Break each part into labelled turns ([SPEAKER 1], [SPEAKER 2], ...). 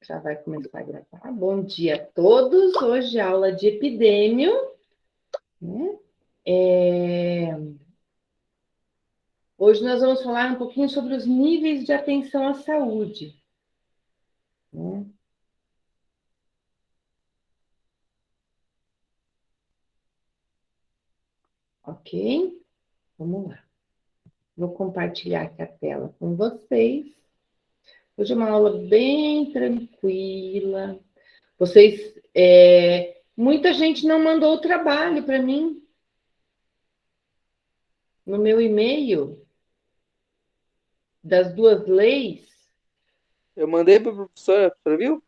[SPEAKER 1] Já vai começar a gravar. Bom dia a todos. Hoje aula de epidêmio, né? Hoje nós vamos falar um pouquinho sobre os níveis de atenção à saúde, né? Ok? Vamos lá. Vou compartilhar aqui a tela com vocês. Hoje é uma aula bem tranquila. Muita gente não mandou o trabalho para mim no meu e-mail das duas leis.
[SPEAKER 2] Eu mandei para a professora, viu?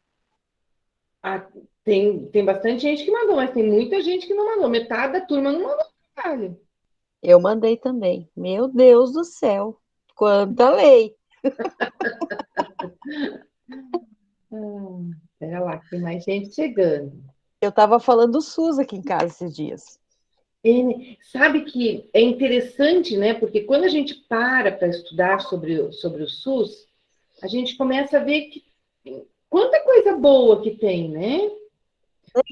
[SPEAKER 1] Ah, tem bastante gente que mandou, mas tem muita gente que não mandou. Metade da turma não mandou trabalho.
[SPEAKER 3] Eu mandei também. Meu Deus do céu, quanta lei!
[SPEAKER 1] Espera lá, que tem mais gente chegando.
[SPEAKER 3] Eu estava falando do SUS aqui em casa esses dias.
[SPEAKER 1] Sabe que é interessante, né? Porque quando a gente para estudar sobre o SUS, a gente começa a ver que quanta coisa boa que tem, né?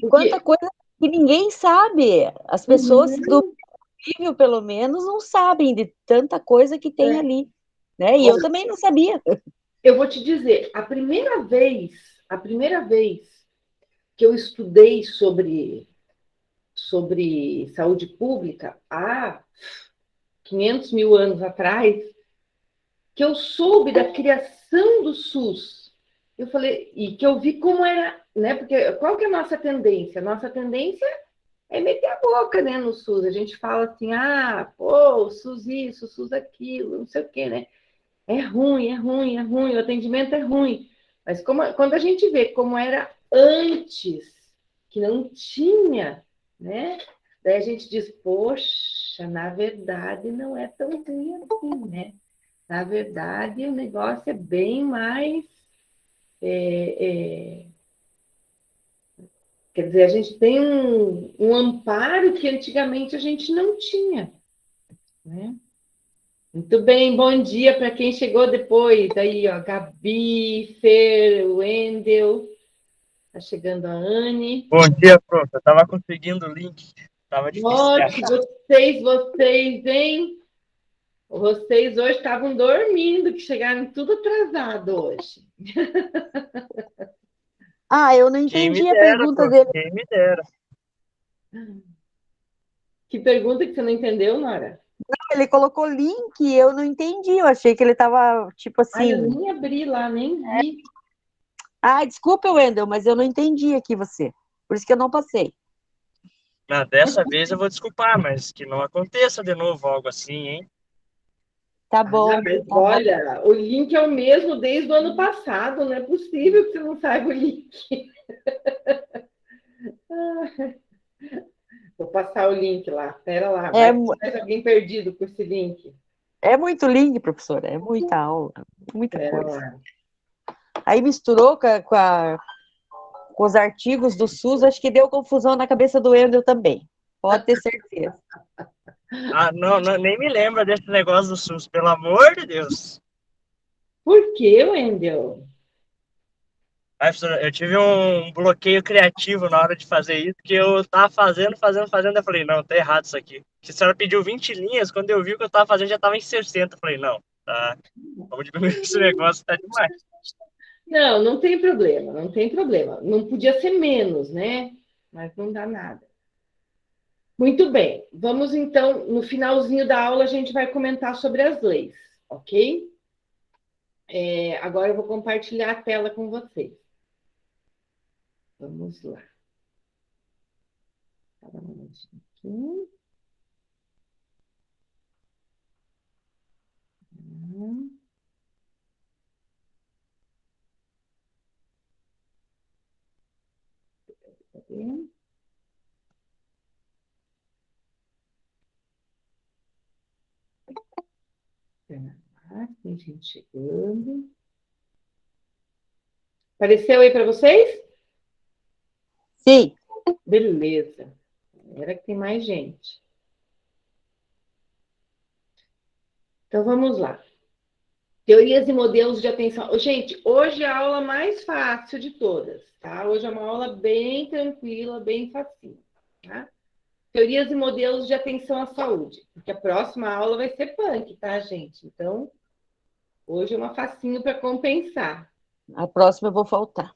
[SPEAKER 3] Quanta
[SPEAKER 1] Porque
[SPEAKER 3] coisa que ninguém sabe. As pessoas do
[SPEAKER 1] uhum,
[SPEAKER 3] nível, pelo menos, não sabem de tanta coisa que tem
[SPEAKER 1] é.
[SPEAKER 3] ali, né? E eu
[SPEAKER 1] Olha,
[SPEAKER 3] também não sabia.
[SPEAKER 1] eu vou te dizer, a primeira vez que eu estudei sobre saúde pública há 500 mil anos atrás, que eu soube da criação do SUS. Eu falei, e que eu vi como era, né? Porque qual que é a nossa tendência? Nossa tendência é meter a boca, né, no SUS. A gente fala assim, pô, o SUS isso, o SUS aquilo, não sei o quê, né? É ruim, é ruim, é ruim, o atendimento é ruim. Mas quando a gente vê como era antes, que não tinha, né? Daí a gente diz, poxa, na verdade não é tão ruim assim, né? Na verdade, o negócio é bem mais. é, é, Quer dizer, a gente tem um amparo que antigamente a gente não tinha, né? Muito bem, bom dia para quem chegou depois. Aí, ó, Gabi, Fer, Wendel, tá chegando a Anne.
[SPEAKER 2] Bom dia, prof. Eu tava conseguindo o link. Tava difícil de
[SPEAKER 1] Nossa,
[SPEAKER 2] achar.
[SPEAKER 1] vocês, hein? Vocês hoje estavam dormindo, que chegaram tudo atrasado hoje.
[SPEAKER 3] Ah, eu não
[SPEAKER 2] Quem me
[SPEAKER 3] entendi a
[SPEAKER 2] dera,
[SPEAKER 3] pergunta
[SPEAKER 2] prof.
[SPEAKER 3] dele.
[SPEAKER 2] Quem me dera.
[SPEAKER 1] Que pergunta que você não entendeu, Nora?
[SPEAKER 3] Ele colocou link e eu não entendi. Eu achei que ele estava, tipo
[SPEAKER 1] Ai, eu
[SPEAKER 3] assim.
[SPEAKER 1] nem abri lá, nem vi.
[SPEAKER 3] Ah, desculpa, Wendel, mas eu não entendi aqui você. Por isso que eu não passei.
[SPEAKER 2] Dessa vez eu vou desculpar, mas que não aconteça de novo algo assim, hein?
[SPEAKER 3] Tá
[SPEAKER 1] Ah,
[SPEAKER 3] bom,
[SPEAKER 1] mas
[SPEAKER 3] tá bom.
[SPEAKER 1] olha, o link é o mesmo desde o ano passado, não é possível que você não saiba o link. Vou passar o link lá, espera lá,
[SPEAKER 3] É,
[SPEAKER 1] vai que tem mais alguém perdido com esse link.
[SPEAKER 3] é muito link, professora. É muita aula, muita
[SPEAKER 1] Espera
[SPEAKER 3] coisa.
[SPEAKER 1] lá.
[SPEAKER 3] Aí misturou com os artigos do SUS, acho que deu confusão na cabeça do Wendel também. Pode ter certeza.
[SPEAKER 2] Não, nem me lembra desse negócio do SUS, pelo amor de Deus.
[SPEAKER 1] Por que, Wendel?
[SPEAKER 2] Professora, eu tive um bloqueio criativo na hora de fazer isso, que eu tava fazendo, eu falei, não, tá errado isso aqui. A senhora pediu 20 linhas, quando eu vi o que eu tava fazendo já tava em 60. Eu falei, não, tá, vamos diminuir esse negócio, tá demais.
[SPEAKER 1] Não, não tem problema, não tem problema. Não podia ser menos, né? Mas não dá nada. Muito bem, vamos então, no finalzinho da aula, a gente vai comentar sobre as leis, ok? Agora eu vou compartilhar a tela com vocês. Vamos lá. Cada um minutinho aqui. Cadê? Tem gente chegando. Apareceu aí para vocês?
[SPEAKER 3] Sim,
[SPEAKER 1] Beleza. Era que tem mais gente. Então vamos lá. Teorias e modelos de atenção. Gente, hoje é a aula mais fácil de todas, tá? Hoje é uma aula bem tranquila, bem facinho, tá? Teorias e modelos de atenção à saúde. Porque a próxima aula vai ser punk, tá, gente? Então, hoje é uma facinho para compensar.
[SPEAKER 3] A próxima eu vou faltar.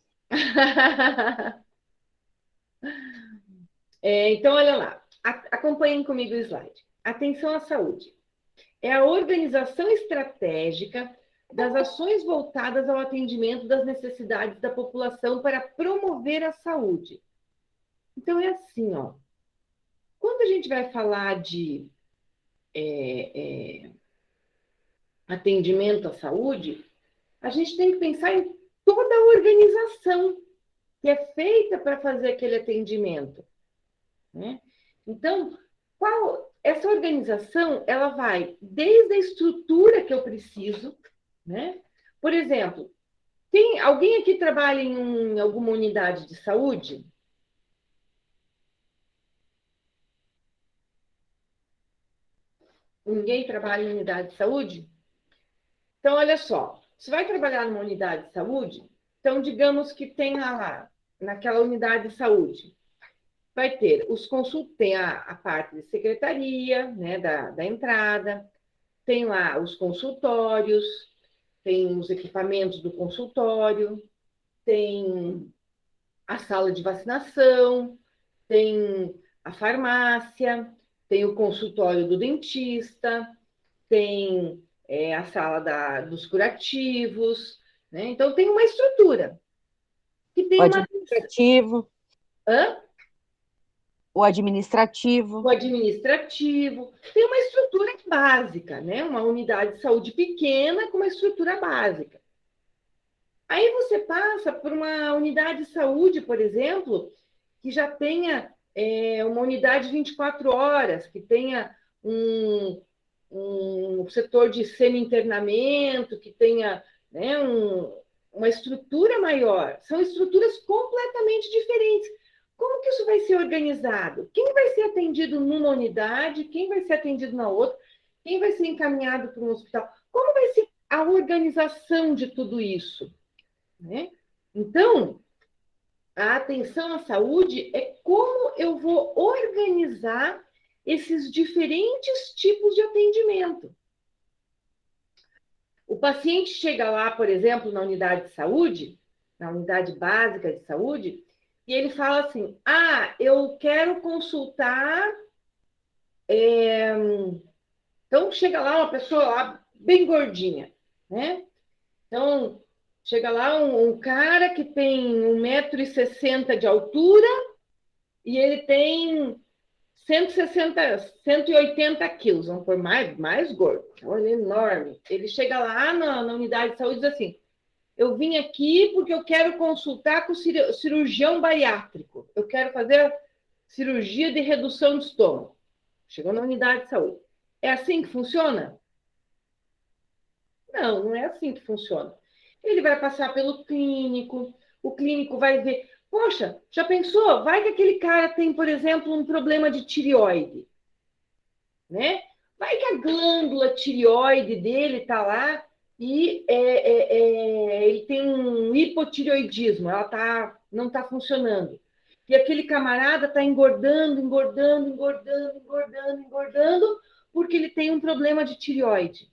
[SPEAKER 1] Então, olha lá. Acompanhem comigo o slide. Atenção à saúde. É a organização estratégica das ações voltadas ao atendimento das necessidades da população para promover a saúde. Então, é assim, ó. Quando a gente vai falar de atendimento à saúde, a gente tem que pensar em toda a organização que é feita para fazer aquele atendimento, né? Então, essa organização, ela vai desde a estrutura que eu preciso, né? Por exemplo, tem alguém aqui trabalha em alguma unidade de saúde? Ninguém trabalha em unidade de saúde? Então, olha só, você vai trabalhar numa unidade de saúde, então, digamos que tenha lá, naquela unidade de saúde, vai ter tem a parte de secretaria, né, da entrada, tem lá os consultórios, tem os equipamentos do consultório, tem a sala de vacinação, tem a farmácia, tem o consultório do dentista, tem a sala dos curativos, né? Então, tem uma estrutura. Que tem
[SPEAKER 3] O administrativo.
[SPEAKER 1] Hã?
[SPEAKER 3] O administrativo.
[SPEAKER 1] O administrativo. Tem uma estrutura básica, né? Uma unidade de saúde pequena com uma estrutura básica. Aí você passa por uma unidade de saúde, por exemplo, que já tenha uma unidade de 24 horas, que tenha um setor de semi-internamento, que tenha, né, uma estrutura maior. São estruturas completamente diferentes. Como que isso vai ser organizado? Quem vai ser atendido numa unidade? Quem vai ser atendido na outra? Quem vai ser encaminhado para um hospital? Como vai ser a organização de tudo isso? Né? Então, a atenção à saúde é como eu vou organizar esses diferentes tipos de atendimento. O paciente chega lá, por exemplo, na unidade de saúde, na unidade básica de saúde, e ele fala assim: eu quero consultar. Então, chega lá uma pessoa lá, bem gordinha, né? Então, chega lá um cara que tem 1,60 m de altura e ele tem 180 quilos, vamos por mais gordo, ele é enorme. Ele chega lá na unidade de saúde e diz assim: eu vim aqui porque eu quero consultar com o cirurgião bariátrico. Eu quero fazer cirurgia de redução de estômago. Chegou na unidade de saúde. É assim que funciona? Não, não é assim que funciona. Ele vai passar pelo clínico, o clínico vai ver. Poxa, já pensou? Vai que aquele cara tem, por exemplo, um problema de tireoide, né? Vai que a glândula tireoide dele está lá e ele tem um hipotireoidismo, ela não está funcionando. E aquele camarada está engordando, porque ele tem um problema de tireoide.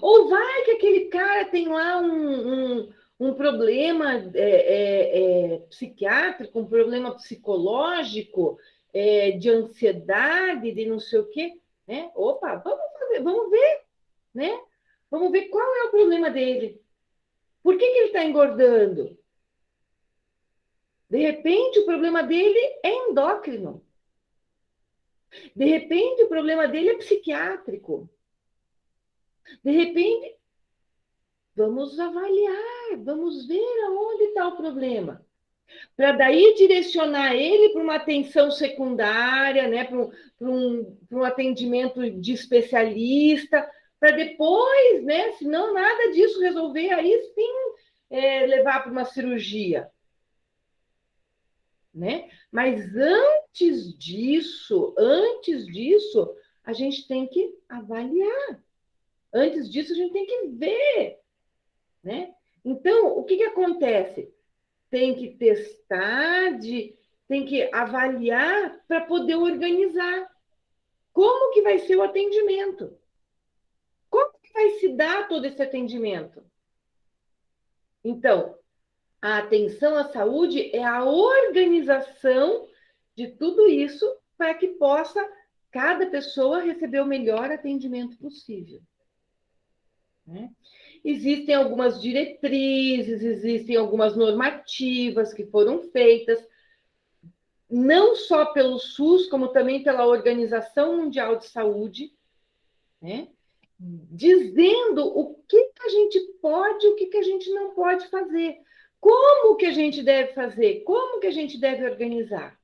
[SPEAKER 1] Ou vai que aquele cara tem lá um problema psiquiátrico, um problema psicológico, de ansiedade, de não sei o quê, né? Opa, vamos ver, né? Vamos ver qual é o problema dele. Por que ele está engordando? De repente, o problema dele é endócrino. De repente, o problema dele é psiquiátrico. De repente, vamos avaliar, vamos ver aonde está o problema. Para daí direcionar ele para uma atenção secundária, né, para um atendimento de especialista, para depois, né, se não nada disso resolver, aí sim levar para uma cirurgia. Né? Mas antes disso, a gente tem que avaliar. Antes disso, a gente tem que ver, né? Então, o que acontece? Tem que testar, tem que avaliar para poder organizar. Como que vai ser o atendimento? Como que vai se dar todo esse atendimento? Então, a atenção à saúde é a organização de tudo isso para que possa cada pessoa receber o melhor atendimento possível, né? Existem algumas diretrizes, existem algumas normativas que foram feitas, não só pelo SUS, como também pela Organização Mundial de Saúde, né? Dizendo o que a gente pode e o que a gente não pode fazer, como que a gente deve fazer, como que a gente deve organizar.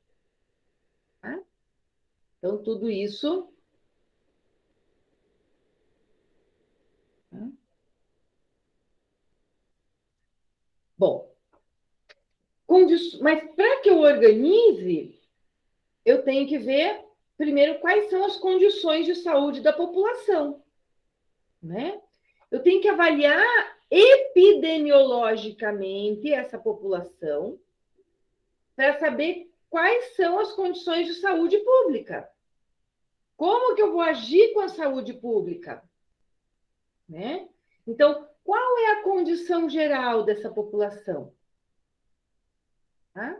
[SPEAKER 1] Tá? Então, tudo isso. Tá? Bom, mas para que eu organize, eu tenho que ver, primeiro, quais são as condições de saúde da população, né? Eu tenho que avaliar epidemiologicamente essa população para saber quais são as condições de saúde pública. Como que eu vou agir com a saúde pública? Né? Então, qual é a condição geral dessa população? Tá?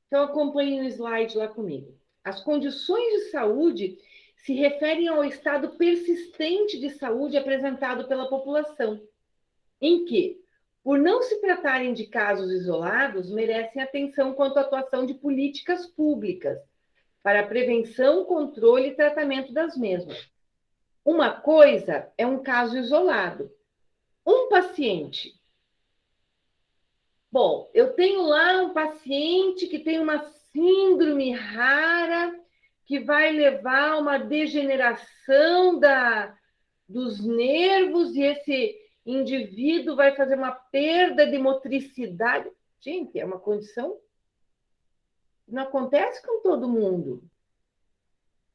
[SPEAKER 1] Então, acompanhe o slide lá comigo. As condições de saúde se referem ao estado persistente de saúde apresentado pela população, em que, por não se tratarem de casos isolados, merecem atenção quanto à atuação de políticas públicas para a prevenção, controle e tratamento das mesmas. Uma coisa é um caso isolado. Um paciente. Bom, eu tenho lá um paciente que tem uma síndrome rara que vai levar a uma degeneração dos nervos e esse indivíduo vai fazer uma perda de motricidade. Gente, é uma condição que não acontece com todo mundo.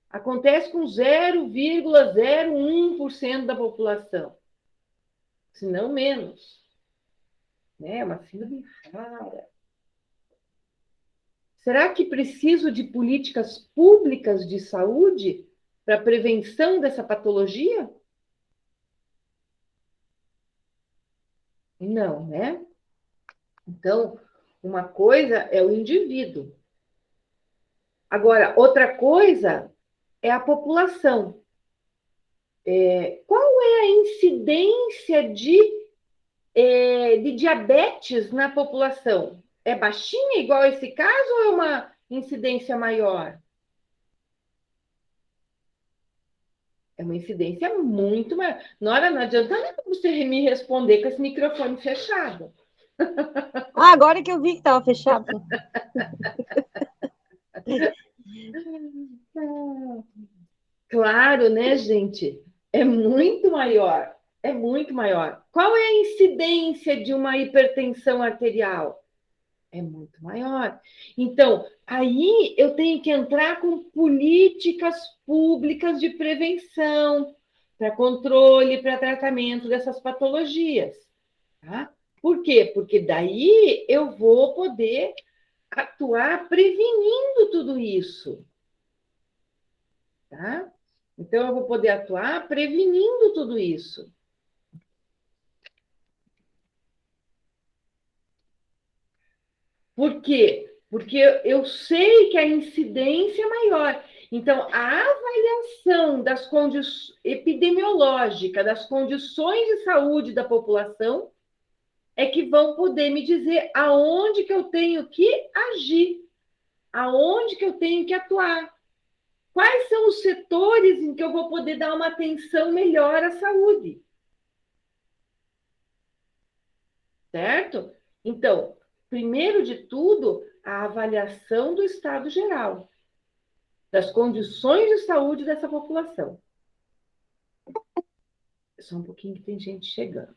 [SPEAKER 1] Acontece com 0,01% da população, se não menos. Né? É uma síndrome rara. Será que preciso de políticas públicas de saúde para prevenção dessa patologia? Não, né? Então, uma coisa é o indivíduo. Agora, outra coisa é a população. Qual é a incidência de diabetes na população? É baixinha, igual a esse caso, ou é uma incidência maior? É uma incidência muito maior. Nora, não adianta você me responder com esse microfone fechado.
[SPEAKER 3] Ah, agora que eu vi que estava fechado.
[SPEAKER 1] Claro, né, gente? É muito maior. É muito maior. Qual é a incidência de uma hipertensão arterial? É muito maior. Então, aí eu tenho que entrar com políticas públicas de prevenção, para controle, para tratamento dessas patologias. Tá? Por quê? Porque daí eu vou poder atuar prevenindo tudo isso. Tá? Então, eu vou poder atuar prevenindo tudo isso. Por quê? Porque eu sei que a incidência é maior. Então, a avaliação das condições epidemiológicas, das condições de saúde da população, é que vão poder me dizer aonde que eu tenho que agir, aonde que eu tenho que atuar. Quais são os setores em que eu vou poder dar uma atenção melhor à saúde? Certo? Então, primeiro de tudo, a avaliação do estado geral, das condições de saúde dessa população. Só um pouquinho que tem gente chegando.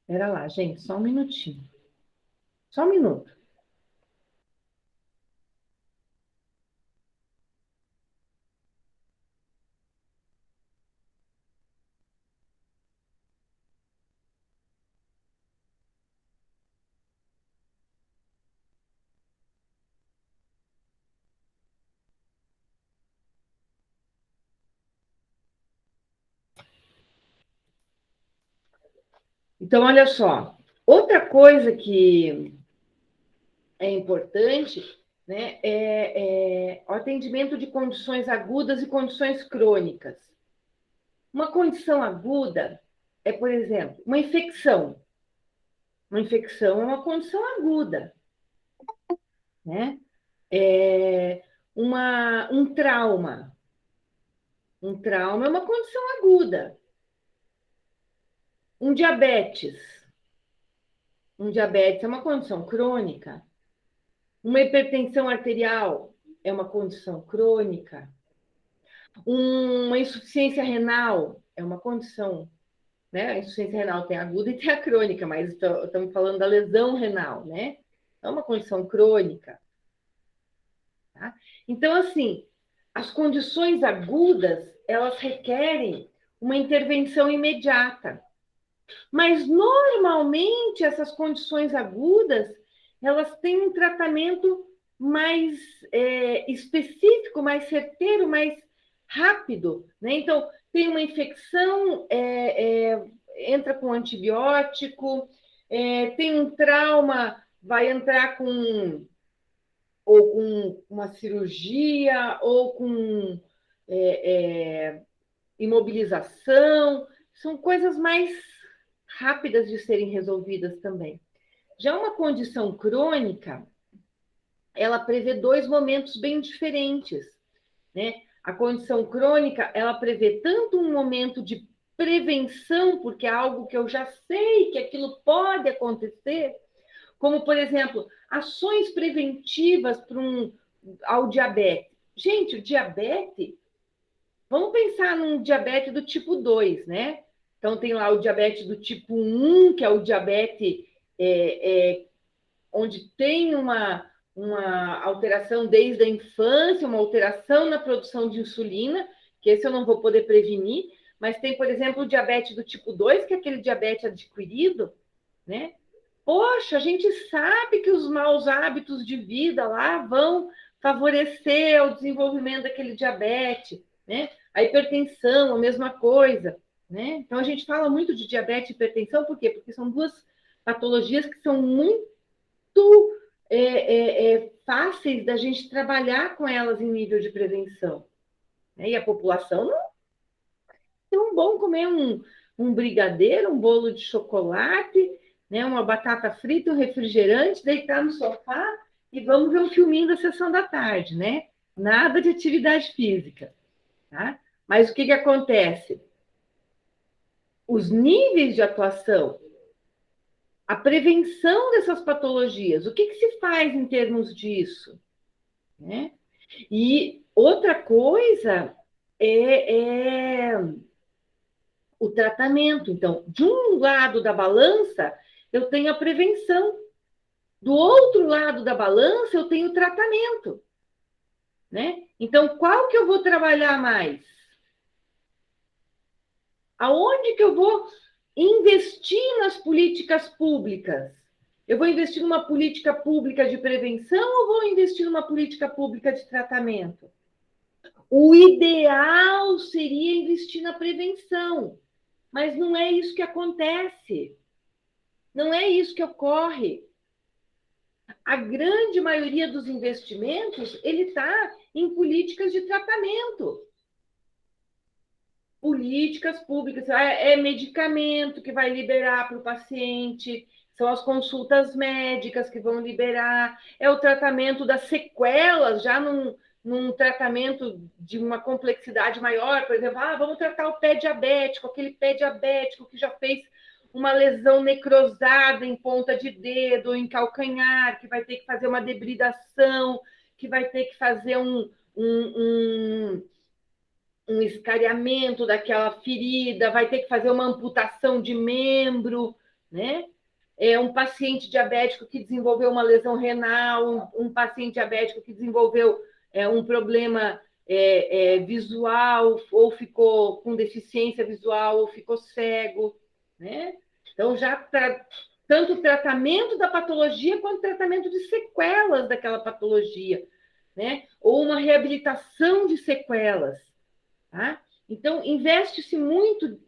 [SPEAKER 1] Espera lá, gente, só um minutinho. Só um minuto. Então, olha só. Outra coisa que é importante, né, é o atendimento de condições agudas e condições crônicas. Uma condição aguda é, por exemplo, uma infecção. Uma infecção é uma condição aguda, né? Um trauma. Um trauma é uma condição aguda. Um diabetes. Um diabetes é uma condição crônica. Uma hipertensão arterial é uma condição crônica. Uma insuficiência renal é uma condição, né? A insuficiência renal tem a aguda e tem a crônica, mas estamos falando da lesão renal, né? É uma condição crônica. Tá? Então, assim, as condições agudas, elas requerem uma intervenção imediata. Mas, normalmente, essas condições agudas, elas têm um tratamento mais específico, mais certeiro, mais rápido. Né? Então, tem uma infecção, entra com antibiótico, tem um trauma, vai entrar com ou com uma cirurgia, ou com imobilização, são coisas mais rápidas de serem resolvidas também. Já uma condição crônica, ela prevê dois momentos bem diferentes, né? A condição crônica, ela prevê tanto um momento de prevenção, porque é algo que eu já sei que aquilo pode acontecer, como, por exemplo, ações preventivas ao diabetes. Gente, o diabetes, vamos pensar num diabetes do tipo 2, né? Então, tem lá o diabetes do tipo 1, que é o diabetes onde tem uma alteração desde a infância, uma alteração na produção de insulina, que esse eu não vou poder prevenir, mas tem, por exemplo, o diabetes do tipo 2, que é aquele diabetes adquirido, né? Poxa, a gente sabe que os maus hábitos de vida lá vão favorecer o desenvolvimento daquele diabetes, né? A hipertensão, a mesma coisa, né? Então a gente fala muito de diabetes e hipertensão, por quê? Porque são duas patologias que são muito fáceis da gente trabalhar com elas em nível de prevenção. Né? E a população não é tão bom comer um brigadeiro, um bolo de chocolate, né? Uma batata frita, um refrigerante, deitar no sofá e vamos ver um filminho da sessão da tarde, né? Nada de atividade física. Tá? Mas o que acontece? Os níveis de atuação, a prevenção dessas patologias, o que se faz em termos disso? Né? E outra coisa é o tratamento. Então, de um lado da balança, eu tenho a prevenção. Do outro lado da balança, eu tenho o tratamento. Né? Então, qual que eu vou trabalhar mais? Aonde que eu vou investir nas políticas públicas? Eu vou investir numa política pública de prevenção ou vou investir numa política pública de tratamento? O ideal seria investir na prevenção, mas não é isso que acontece. Não é isso que ocorre. A grande maioria dos investimentos ele está em políticas de tratamento. Políticas públicas, é medicamento que vai liberar para o paciente, são as consultas médicas que vão liberar, é o tratamento das sequelas, já num tratamento de uma complexidade maior, por exemplo, vamos tratar o pé diabético, aquele pé diabético que já fez uma lesão necrosada em ponta de dedo, em calcanhar, que vai ter que fazer uma debridação, que vai ter que fazer um escariamento daquela ferida, vai ter que fazer uma amputação de membro, né? um paciente diabético que desenvolveu uma lesão renal, um paciente diabético que desenvolveu um problema visual, ou ficou com deficiência visual, ou ficou cego, né? Então, tanto o tratamento da patologia quanto o tratamento de sequelas daquela patologia, né? Ou uma reabilitação de sequelas, tá? Então, investe-se muito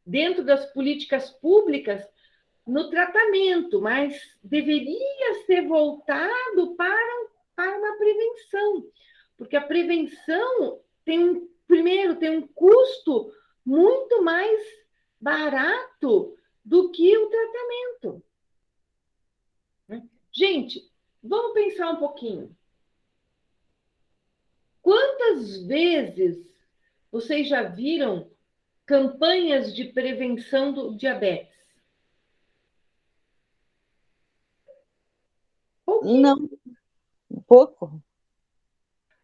[SPEAKER 1] dentro das políticas públicas no tratamento, mas deveria ser voltado para uma prevenção, porque a prevenção primeiro, tem um custo muito mais barato do que o tratamento. Gente, vamos pensar um pouquinho. Quantas vezes vocês já viram campanhas de prevenção do diabetes?
[SPEAKER 3] Não, pouco.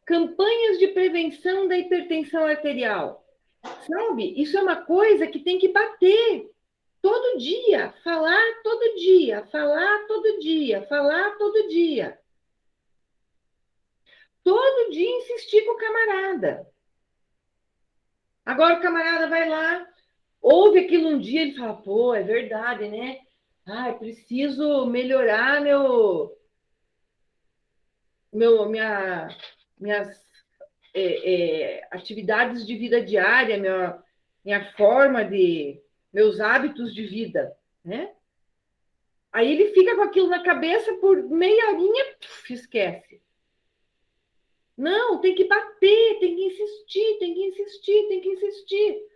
[SPEAKER 1] Campanhas de prevenção da hipertensão arterial. Sabe? Isso é uma coisa que tem que bater todo dia, falar todo dia, falar todo dia, falar todo dia. Todo dia insistir com o camarada. Agora o camarada vai lá, ouve aquilo um dia, ele fala, pô, é verdade, né? Preciso melhorar minhas atividades de vida diária, minha forma meus hábitos de vida, né? Aí ele fica com aquilo na cabeça por meia horinha, esquece. Não, tem que bater, tem que insistir, tem que insistir, tem que insistir.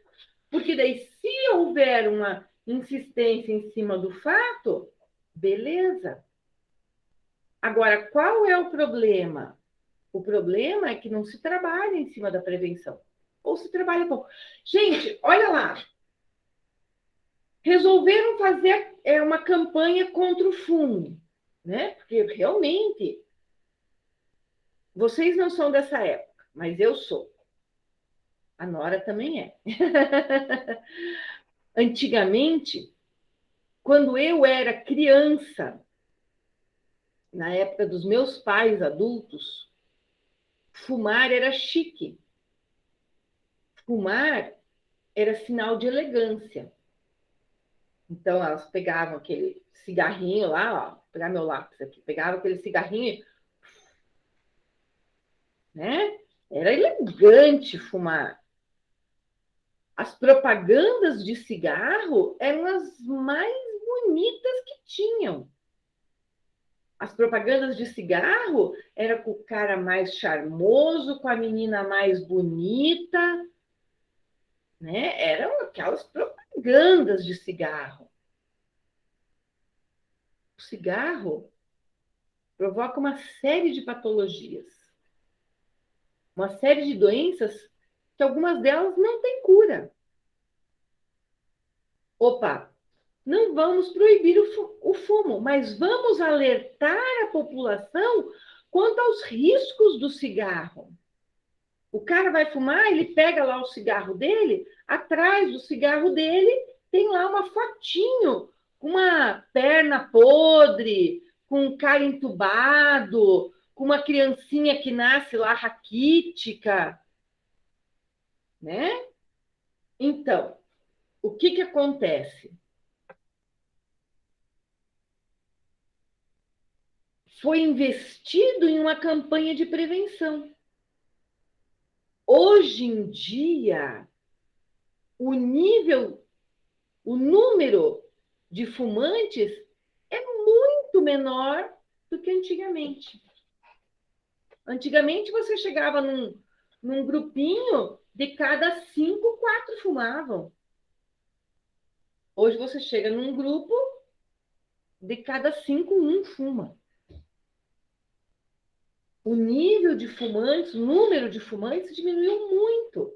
[SPEAKER 1] Porque daí, se houver uma insistência em cima do fato, beleza. Agora, qual é o problema? O problema é que não se trabalha em cima da prevenção. Ou se trabalha pouco. Gente, olha lá. Resolveram fazer uma campanha contra o fumo, né? Porque realmente, vocês não são dessa época, mas eu sou. A Nora também é. Antigamente, quando eu era criança, na época dos meus pais adultos, fumar era chique. Fumar era sinal de elegância. Então, elas pegavam aquele cigarrinho lá, ó, vou pegar meu lápis aqui, pegava aquele cigarrinho, né? Era elegante fumar. As propagandas de cigarro eram as mais bonitas que tinham. As propagandas de cigarro era com o cara mais charmoso, com a menina mais bonita, né? Eram aquelas propagandas de cigarro. O cigarro provoca uma série de patologias, uma série de doenças que algumas delas não têm cura. Opa, não vamos proibir o fumo, mas vamos alertar a população quanto aos riscos do cigarro. O cara vai fumar, ele pega lá o cigarro dele, atrás do cigarro dele tem lá uma fotinho, uma perna podre, com um cara entubado, com uma criancinha que nasce lá raquítica, né? Então, o que acontece? Foi investido em uma campanha de prevenção. Hoje em dia, o número de fumantes é muito menor do que antigamente. Antigamente, você chegava num grupinho, de cada 5, 4 fumavam. Hoje você chega num grupo, de cada 5, 1 fuma. O nível de fumantes, o número de fumantes diminuiu muito.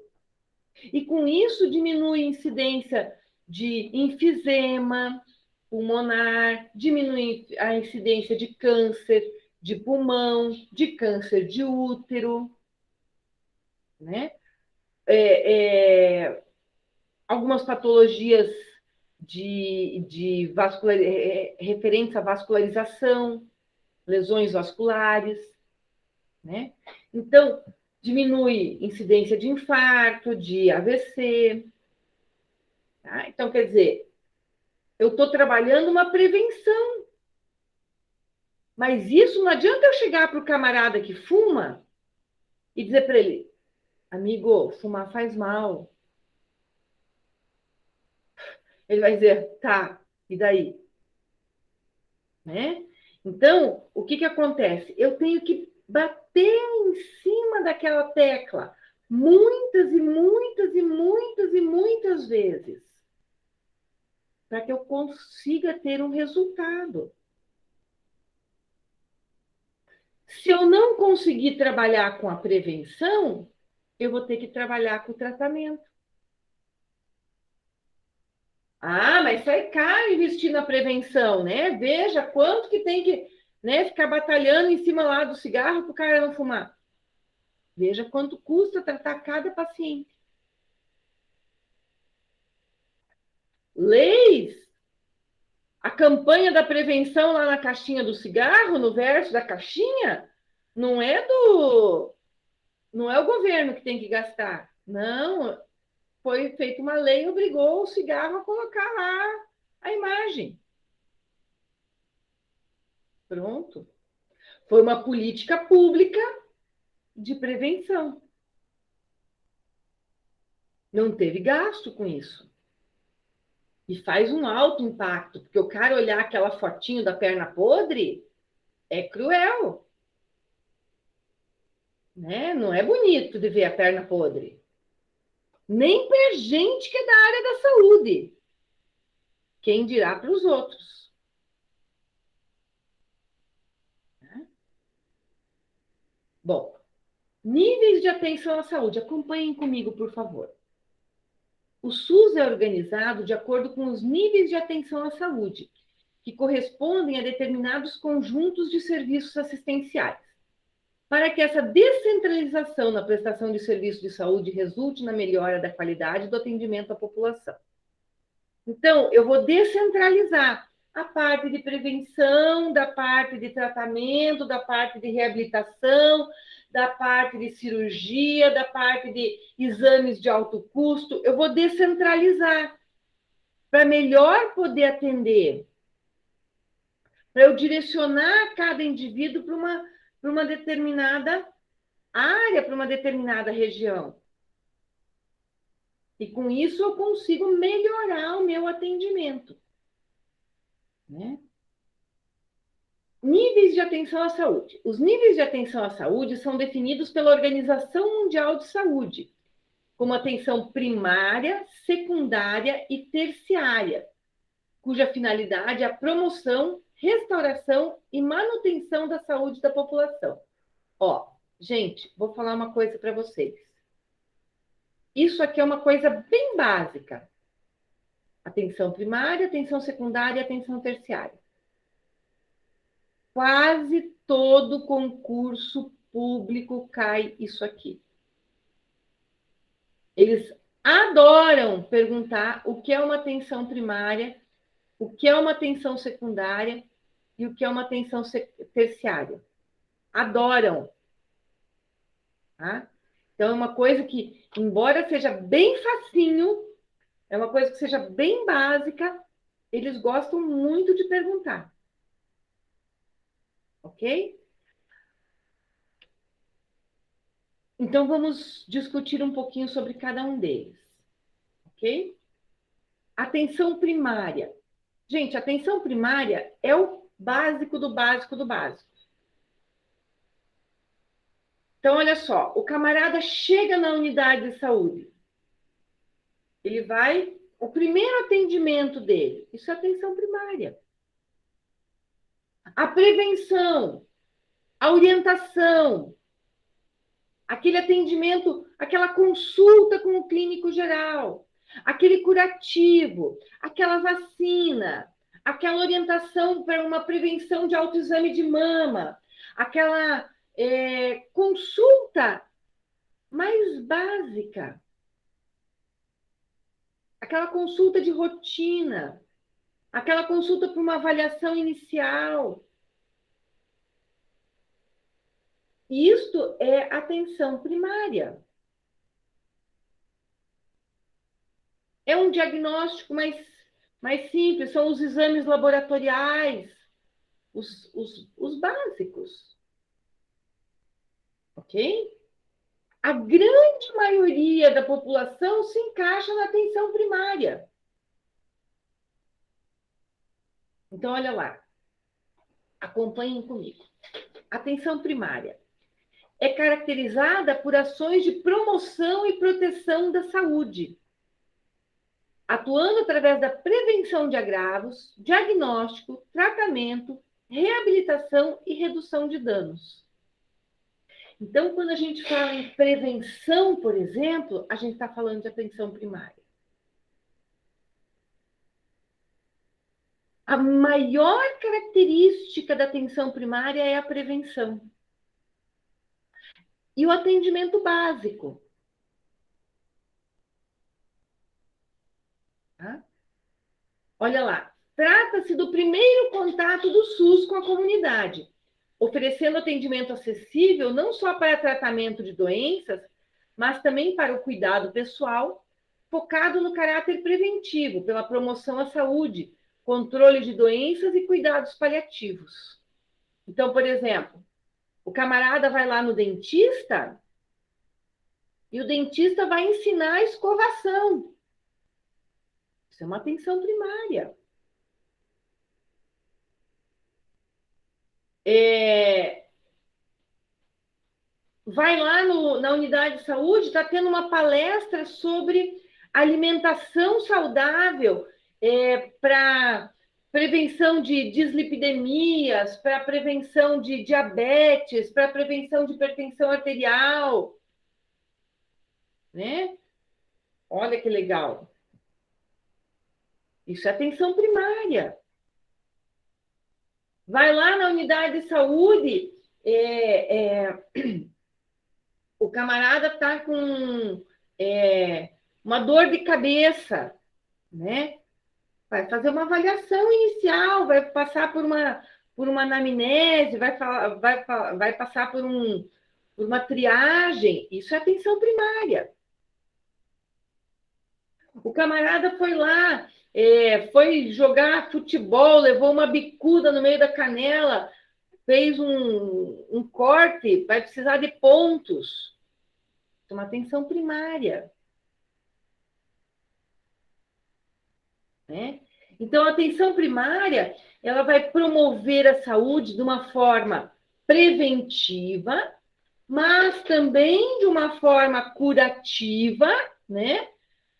[SPEAKER 1] E com isso diminui a incidência de enfisema pulmonar, diminui a incidência de câncer de pulmão, de câncer de útero, né? Algumas patologias referentes à vascularização, lesões vasculares, né? Então, diminui incidência de infarto, de AVC. Tá? Então, quer dizer, eu estou trabalhando uma prevenção. Mas isso não adianta eu chegar para o camarada que fuma e dizer para ele, amigo, fumar faz mal. Ele vai dizer, tá, e daí? Né? Então, o que acontece? Eu tenho que bater em cima daquela tecla muitas e muitas e muitas e muitas vezes para que eu consiga ter um resultado. Se eu não conseguir trabalhar com a prevenção, eu vou ter que trabalhar com o tratamento. Ah, mas sai caro investir na prevenção, né? Veja quanto que tem que, né, ficar batalhando em cima lá do cigarro para o cara não fumar. Veja quanto custa tratar cada paciente. Leis. A campanha da prevenção lá na caixinha do cigarro, no verso da caixinha, não é o governo que tem que gastar. Não, foi feita uma lei e obrigou o cigarro a colocar lá a imagem. Pronto. Foi uma política pública de prevenção. Não teve gasto com isso. E faz um alto impacto, porque o cara olhar aquela fotinho da perna podre é cruel. Né? Não é bonito de ver a perna podre. Nem para gente que é da área da saúde. Quem dirá para os outros. Bom, níveis de atenção à saúde. Acompanhem comigo, por favor. O SUS é organizado de acordo com os níveis de atenção à saúde, que correspondem a determinados conjuntos de serviços assistenciais. Para que essa descentralização na prestação de serviços de saúde resulte na melhora da qualidade do atendimento à população. Então, eu vou descentralizar a parte de prevenção, da parte de tratamento, da parte de reabilitação, da parte de cirurgia, da parte de exames de alto custo. Eu vou descentralizar para melhor poder atender, para eu direcionar cada indivíduo para uma determinada área, para uma determinada região. E com isso eu consigo melhorar o meu atendimento. Né? Níveis de atenção à saúde. Os níveis de atenção à saúde são definidos pela Organização Mundial de Saúde, como atenção primária, secundária e terciária, cuja finalidade é a promoção, restauração e manutenção da saúde da população. Ó, gente, vou falar uma coisa para vocês. Isso aqui é uma coisa bem básica. Atenção primária, atenção secundária e atenção terciária. Quase todo concurso público cai isso aqui. Eles adoram perguntar o que é uma atenção primária, o que é uma atenção secundária e o que é uma atenção terciária. Adoram. Tá? Então, é uma coisa que, embora seja bem facinho, é uma coisa que seja bem básica, eles gostam muito de perguntar. Ok? Então, vamos discutir um pouquinho sobre cada um deles. Ok? Atenção primária. Gente, atenção primária é o básico do básico do básico. Então, olha só, o camarada chega na unidade de saúde. Ele vai, o primeiro atendimento dele, isso é atenção primária. A prevenção, a orientação, aquele atendimento, aquela consulta com o clínico geral, aquele curativo, aquela vacina, aquela orientação para uma prevenção de autoexame de mama, aquela consulta mais básica. aquela consulta de rotina, aquela consulta para uma avaliação inicial. Isto é atenção primária. É um diagnóstico mais simples, são os exames laboratoriais, os básicos. Ok? A grande maioria da população se encaixa na atenção primária. Então, olha lá. Acompanhem comigo. Atenção primária é caracterizada por ações de promoção e proteção da saúde, atuando através da prevenção de agravos, diagnóstico, tratamento, reabilitação e redução de danos. Então, quando a gente fala em prevenção, por exemplo, a gente está falando de atenção primária. A maior característica da atenção primária é a prevenção. E o atendimento básico. Tá? Olha lá, trata-se do primeiro contato do SUS com a comunidade, oferecendo atendimento acessível não só para tratamento de doenças, mas também para o cuidado pessoal, focado no caráter preventivo, pela promoção à saúde, controle de doenças e cuidados paliativos. Então, por exemplo, o camarada vai lá no dentista e o dentista vai ensinar a escovação. Isso é uma atenção primária. Vai lá na unidade de saúde, está tendo uma palestra sobre alimentação saudável para prevenção de dislipidemias, para prevenção de diabetes, para prevenção de hipertensão arterial. Né? Olha que legal. Isso é atenção primária. Vai lá na unidade de saúde, o camarada está com uma dor de cabeça, né? Vai fazer uma avaliação inicial, vai passar por uma anamnese, vai passar por uma triagem. Isso é atenção primária. O camarada foi lá, foi jogar futebol, levou uma bicuda no meio da canela, fez um corte, vai precisar de pontos. É uma atenção primária. Né? Então, a atenção primária, ela vai promover a saúde de uma forma preventiva, mas também de uma forma curativa, né?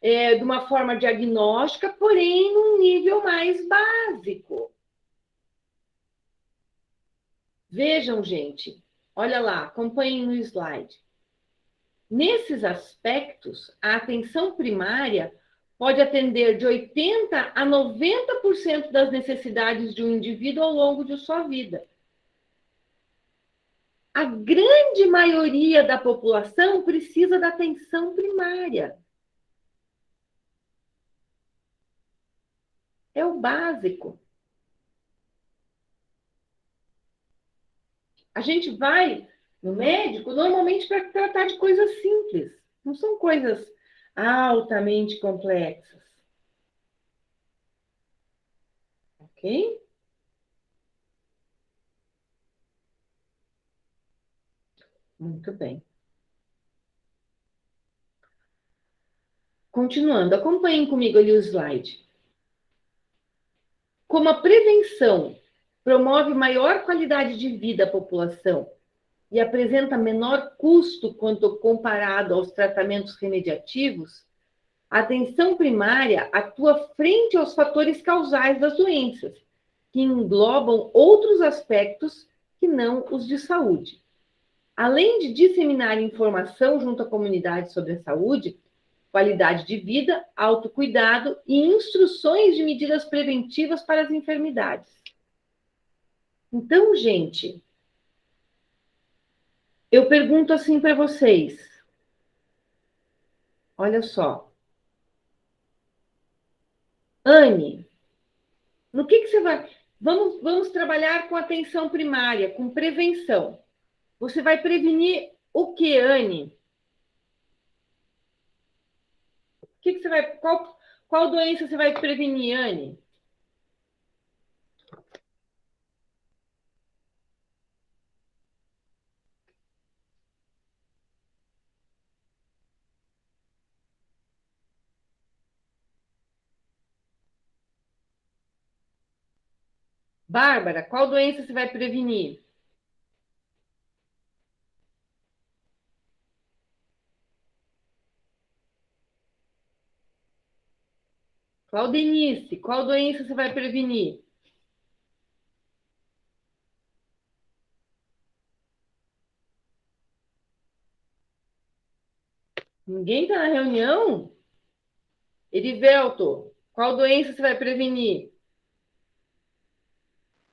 [SPEAKER 1] De uma forma diagnóstica, porém num nível mais básico. Vejam, gente, olha lá, acompanhem no slide. Nesses aspectos, a atenção primária pode atender de 80% a 90% das necessidades de um indivíduo ao longo de sua vida. A grande maioria da população precisa da atenção primária. É o básico. A gente vai no médico normalmente para tratar de coisas simples. Não são coisas altamente complexas. Ok? Muito bem. Continuando, acompanhem comigo ali o slide. Como a prevenção promove maior qualidade de vida à população e apresenta menor custo quando comparado aos tratamentos remediativos, a atenção primária atua frente aos fatores causais das doenças, que englobam outros aspectos que não os de saúde. Além de disseminar informação junto à comunidade sobre a saúde, qualidade de vida, autocuidado e instruções de medidas preventivas para as enfermidades. Então, gente, eu pergunto assim para vocês. Olha só. Anne, no que você vai... Vamos trabalhar com atenção primária, com prevenção. Você vai prevenir o que, Anne? Que você vai... Qual doença você vai prevenir, Anne? Bárbara, qual doença você vai prevenir? Claudenice, qual doença você vai prevenir? Ninguém está na reunião? Erivelto, qual doença você vai prevenir?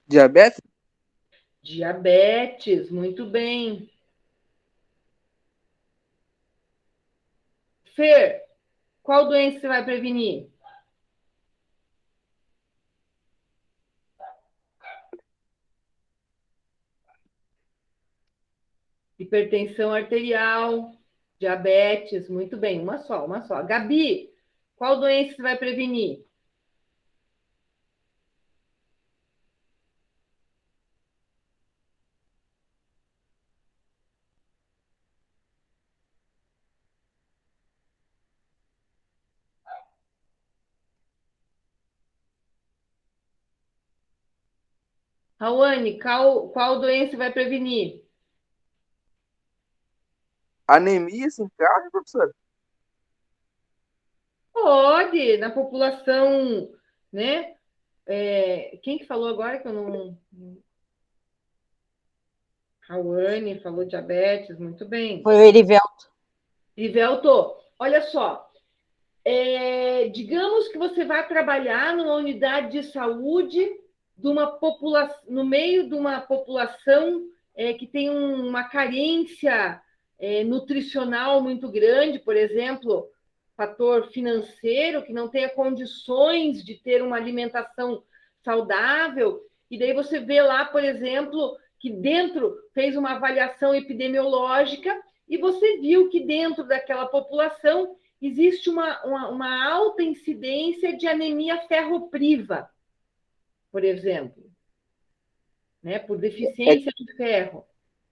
[SPEAKER 4] Diabetes?
[SPEAKER 1] Diabetes, muito bem. Fer, qual doença você vai prevenir? Hipertensão arterial, diabetes, muito bem, uma só, uma só. Gabi, qual doença você vai prevenir? Rawane, qual doença você vai prevenir?
[SPEAKER 4] Anemia se encaixa, professor?
[SPEAKER 1] Pode, na população, né? Quem que falou agora que eu não... Rawane falou diabetes, muito bem.
[SPEAKER 3] Foi o Erivelto.
[SPEAKER 1] Rivelto, olha só, digamos que você vai trabalhar numa unidade de saúde de uma população, no meio de uma população que tem uma carência nutricional muito grande, por exemplo, fator financeiro, que não tenha condições de ter uma alimentação saudável, e daí você vê lá, por exemplo, que dentro fez uma avaliação epidemiológica e você viu que dentro daquela população existe uma alta incidência de anemia ferropriva, por exemplo, né, por deficiência de ferro.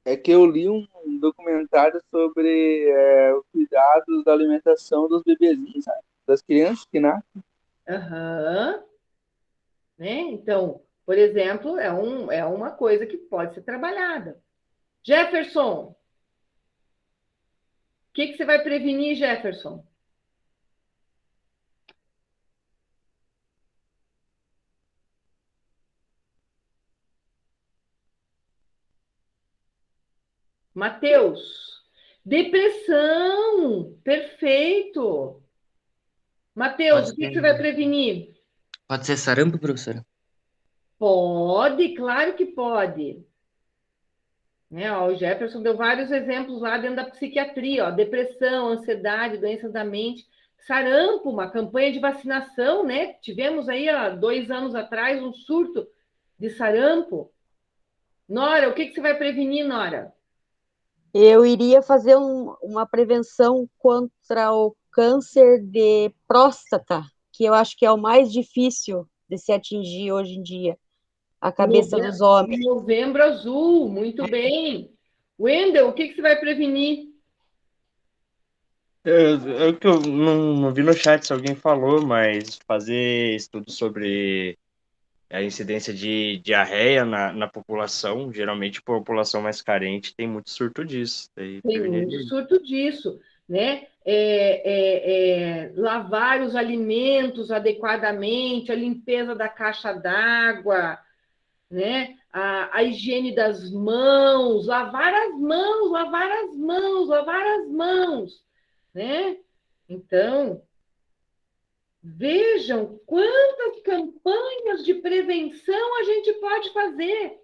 [SPEAKER 4] É que eu li um documentário sobre o cuidado da alimentação dos bebezinhos, sabe? Das crianças que nascem.
[SPEAKER 1] Uhum. Né? Então, por exemplo, é uma coisa que pode ser trabalhada. Jefferson, o que você vai prevenir, Jefferson? Mateus, depressão, perfeito. Mateus, o que você vai prevenir?
[SPEAKER 5] Pode ser sarampo, professora?
[SPEAKER 1] Pode, claro que pode. Né, ó, o Jefferson deu vários exemplos lá dentro da psiquiatria, ó, depressão, ansiedade, doenças da mente, sarampo, uma campanha de vacinação, né? Tivemos aí há 2 anos atrás um surto de sarampo. Nora, o que você vai prevenir, Nora?
[SPEAKER 3] Eu iria fazer uma prevenção contra o câncer de próstata, que eu acho que é o mais difícil de se atingir hoje em dia, a cabeça dos homens.
[SPEAKER 1] Novembro Azul, muito bem. Wendel, o que você vai prevenir?
[SPEAKER 2] Eu que eu não vi no chat se alguém falou, mas fazer estudo sobre a incidência de diarreia na população, geralmente a população mais carente tem muito surto disso. Daí
[SPEAKER 1] Tem muito
[SPEAKER 2] preveniria.
[SPEAKER 1] surto disso, né? Lavar os alimentos adequadamente, a limpeza da caixa d'água, né? A higiene das mãos, lavar as mãos, lavar as mãos, lavar as mãos, né? Então, vejam quantas campanhas de prevenção a gente pode fazer,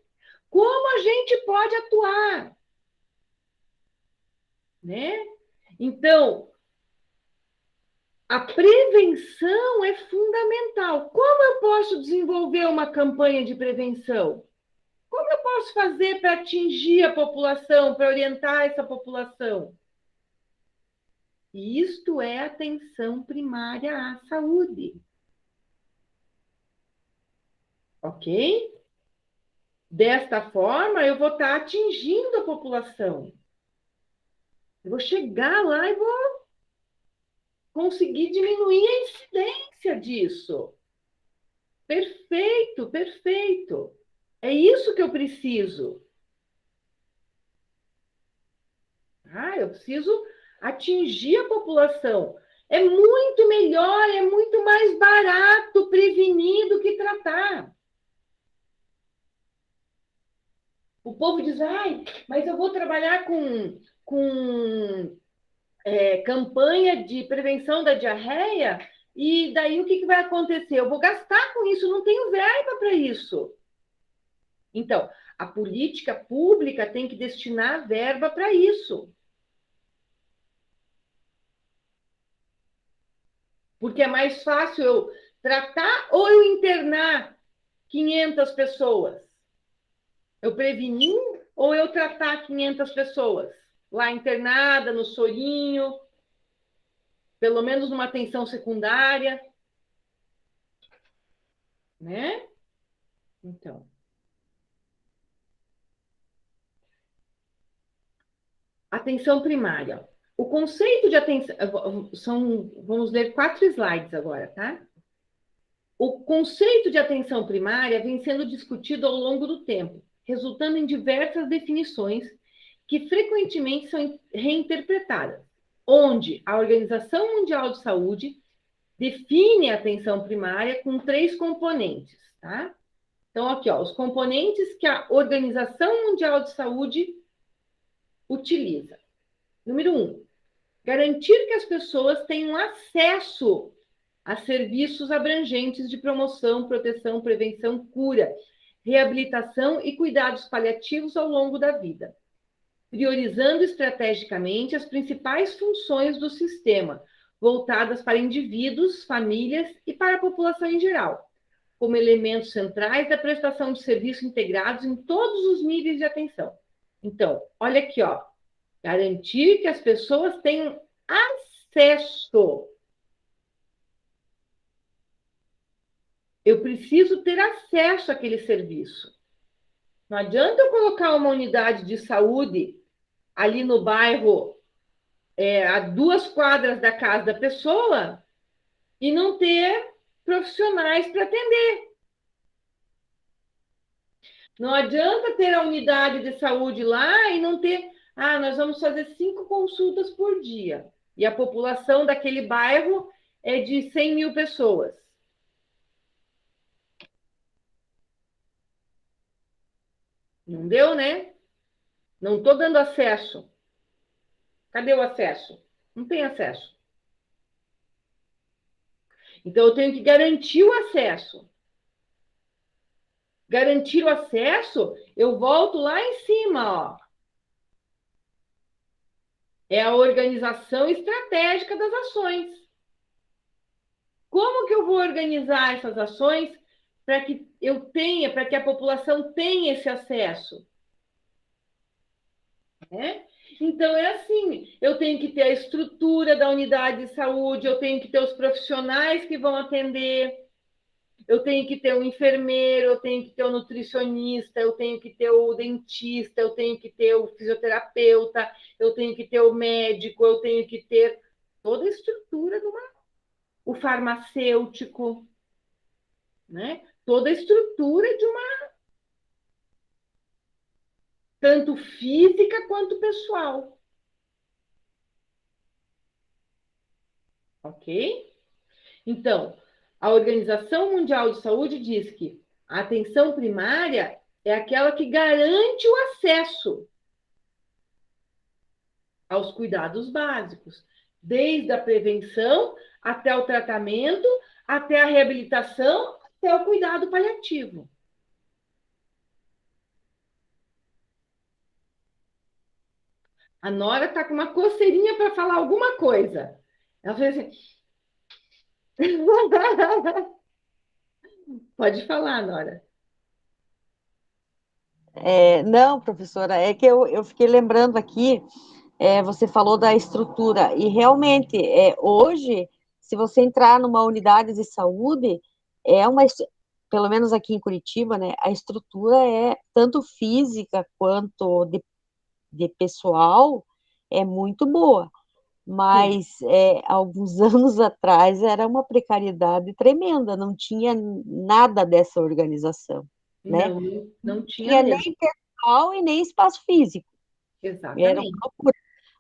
[SPEAKER 1] como a gente pode atuar, né? Então, a prevenção é fundamental. Como eu posso desenvolver uma campanha de prevenção? Como eu posso fazer para atingir a população, para orientar essa população? Isto é atenção primária à saúde. Ok? Desta forma, eu vou estar atingindo a população. Eu vou chegar lá e vou conseguir diminuir a incidência disso. Perfeito, perfeito. É isso que eu preciso. Eu preciso atingir a população. É muito melhor, é muito mais barato prevenir do que tratar. O povo diz, mas eu vou trabalhar com campanha de prevenção da diarreia, e daí o que vai acontecer? Eu vou gastar com isso, não tenho verba para isso. Então, a política pública tem que destinar verba para isso. Porque é mais fácil eu tratar ou eu internar 500 pessoas? Eu prevenir ou eu tratar 500 pessoas? Lá internada, no sorinho, pelo menos numa atenção secundária, né? Então. Atenção primária. O conceito de atenção... Vamos ler 4 slides agora, tá? O conceito de atenção primária vem sendo discutido ao longo do tempo, resultando em diversas definições que frequentemente são reinterpretadas, onde a Organização Mundial de Saúde define a atenção primária com 3 componentes, tá? Então, aqui, ó, os componentes que a Organização Mundial de Saúde utiliza. Número 1, garantir que as pessoas tenham acesso a serviços abrangentes de promoção, proteção, prevenção, cura, reabilitação e cuidados paliativos ao longo da vida, priorizando estrategicamente as principais funções do sistema, voltadas para indivíduos, famílias e para a população em geral, como elementos centrais da prestação de serviços integrados em todos os níveis de atenção. Então, olha aqui, ó, garantir que as pessoas tenham acesso. Eu preciso ter acesso àquele serviço. Não adianta eu colocar uma unidade de saúde ali no bairro, a 2 quadras da casa da pessoa, e não ter profissionais para atender. Não adianta ter a unidade de saúde lá e não ter... nós vamos fazer 5 consultas por dia. E a população daquele bairro é de 100 mil pessoas. Não deu, né? Não estou dando acesso. Cadê o acesso? Não tem acesso. Então, eu tenho que garantir o acesso. Garantir o acesso, eu volto lá em cima, ó. É a organização estratégica das ações. Como que eu vou organizar essas ações para que para que a população tenha esse acesso? Então, é assim, eu tenho que ter a estrutura da unidade de saúde, eu tenho que ter os profissionais que vão atender, eu tenho que ter o enfermeiro, eu tenho que ter o nutricionista, eu tenho que ter o dentista, eu tenho que ter o fisioterapeuta, eu tenho que ter o médico, eu tenho que ter toda a estrutura o farmacêutico, né? Toda a estrutura de uma... tanto física quanto pessoal. Ok? Então, a Organização Mundial de Saúde diz que a atenção primária é aquela que garante o acesso aos cuidados básicos, desde a prevenção até o tratamento, até a reabilitação, até o cuidado paliativo. A Nora está com uma coceirinha para falar alguma coisa. Ela fez assim... Pode falar, Nora.
[SPEAKER 3] Não, professora, é que eu fiquei lembrando aqui, você falou da estrutura, e realmente, hoje, se você entrar numa unidade de saúde, é uma, pelo menos aqui em Curitiba, né, a estrutura é tanto física quanto de pessoal, é muito boa.
[SPEAKER 1] Sim.
[SPEAKER 3] Mas alguns anos atrás era uma precariedade tremenda, não tinha nada dessa organização, né?
[SPEAKER 1] Não, não tinha
[SPEAKER 3] Tinha
[SPEAKER 1] mesmo.
[SPEAKER 3] nem pessoal e nem espaço físico, era uma
[SPEAKER 1] Exatamente.
[SPEAKER 3] loucura.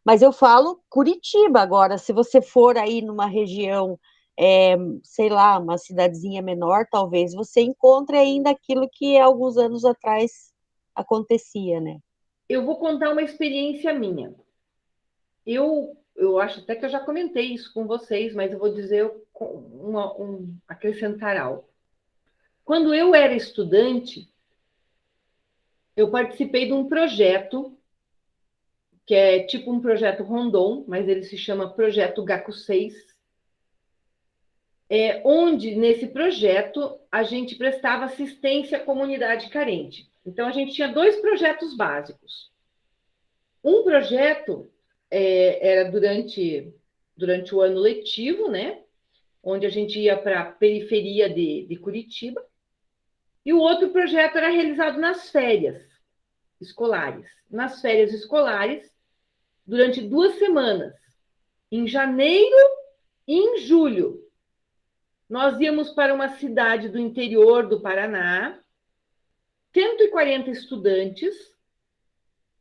[SPEAKER 3] Mas eu falo Curitiba agora, se você for aí numa região, sei lá, uma cidadezinha menor, talvez você encontre ainda aquilo que alguns anos atrás acontecia, né?
[SPEAKER 1] Eu vou contar uma experiência minha. Eu acho até que eu já comentei isso com vocês, mas eu vou dizer acrescentar algo. Quando eu era estudante, eu participei de um projeto que é tipo um projeto Rondon, mas ele se chama Projeto GACO 6, onde nesse projeto a gente prestava assistência à comunidade carente. Então a gente tinha dois projetos básicos. Um projeto era durante o ano letivo, né? Onde a gente ia para a periferia de Curitiba, e o outro projeto era realizado nas férias escolares. Nas férias escolares, durante 2 semanas, em janeiro e em julho, nós íamos para uma cidade do interior do Paraná, 140 estudantes,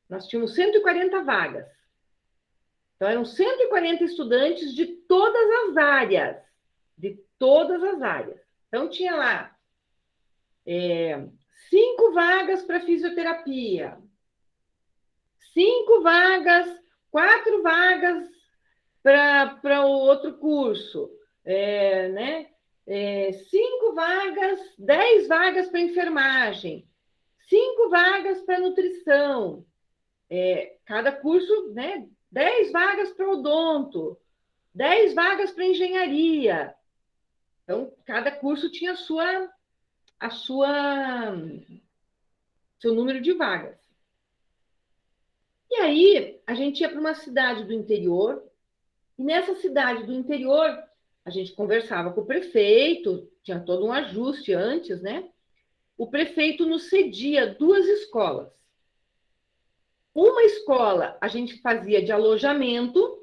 [SPEAKER 1] nós tínhamos 140 vagas. Então, eram 140 estudantes de todas as áreas, de todas as áreas. Então, tinha lá 5 vagas para fisioterapia, 5 vagas, 4 vagas para o outro curso, né? 5 vagas, 10 vagas para enfermagem, 5 vagas para nutrição, cada curso, né? 10 vagas para odonto, 10 vagas para engenharia. Então, cada curso tinha a sua seu número de vagas. E aí, a gente ia para uma cidade do interior, e nessa cidade do interior, a gente conversava com o prefeito, tinha todo um ajuste antes, né? O prefeito nos cedia 2 escolas. Uma escola a gente fazia de alojamento,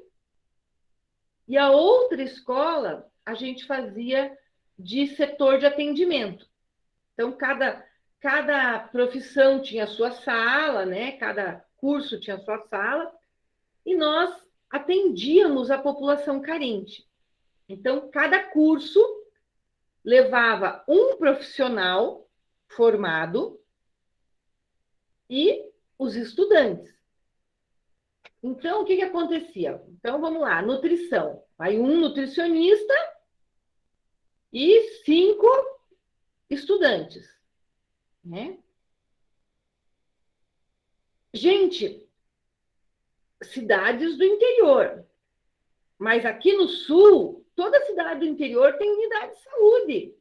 [SPEAKER 1] e a outra escola a gente fazia de setor de atendimento. Então, cada profissão tinha a sua sala, né? Cada curso tinha a sua sala, e nós atendíamos a população carente. Então, cada curso levava um profissional formado e os estudantes. Então, o que acontecia? Então, vamos lá, nutrição. Aí um nutricionista e 5 estudantes, né? Gente, cidades do interior. Mas aqui no sul, toda cidade do interior tem unidade de saúde.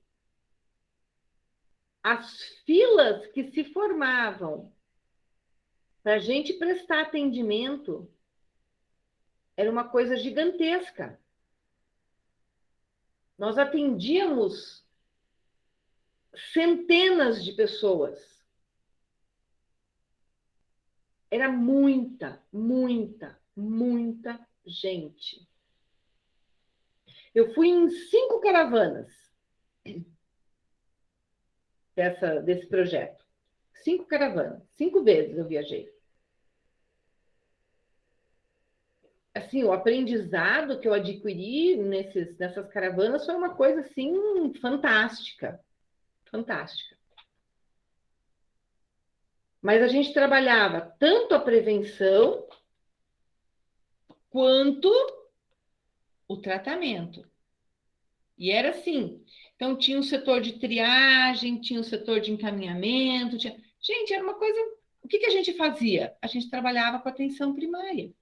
[SPEAKER 1] As filas que se formavam para a gente prestar atendimento era uma coisa gigantesca. Nós atendíamos centenas de pessoas. Era muita, muita, muita gente. Eu fui em 5 caravanas desse projeto. 5 caravanas. 5 vezes eu viajei. Assim, o aprendizado que eu adquiri nessas caravanas foi uma coisa assim fantástica, fantástica. Mas a gente trabalhava tanto a prevenção quanto o tratamento. E era assim. Então tinha um setor de triagem, tinha um setor de encaminhamento, gente, era uma coisa. O que a gente fazia? A gente trabalhava com atenção primária.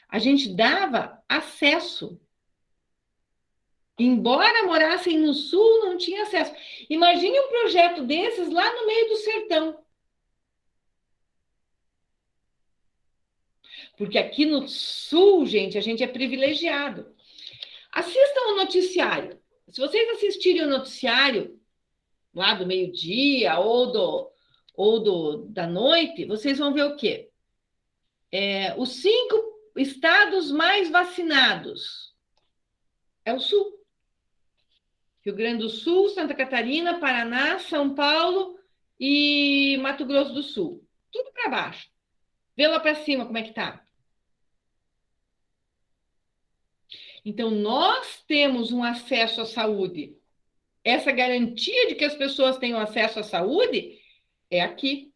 [SPEAKER 1] A gente dava acesso embora morassem no sul, não tinha acesso. Imagine um projeto desses lá no meio do sertão. Porque aqui no sul, gente, a gente é privilegiado. Assistam o noticiário. Se vocês assistirem o noticiário lá do meio-dia ou da noite, vocês vão ver o quê? Os 5 estados mais vacinados é o sul. Rio Grande do Sul, Santa Catarina, Paraná, São Paulo e Mato Grosso do Sul. Tudo para baixo. Vê lá para cima como é que tá. Então, nós temos um acesso à saúde. Essa garantia de que as pessoas tenham acesso à saúde é aqui.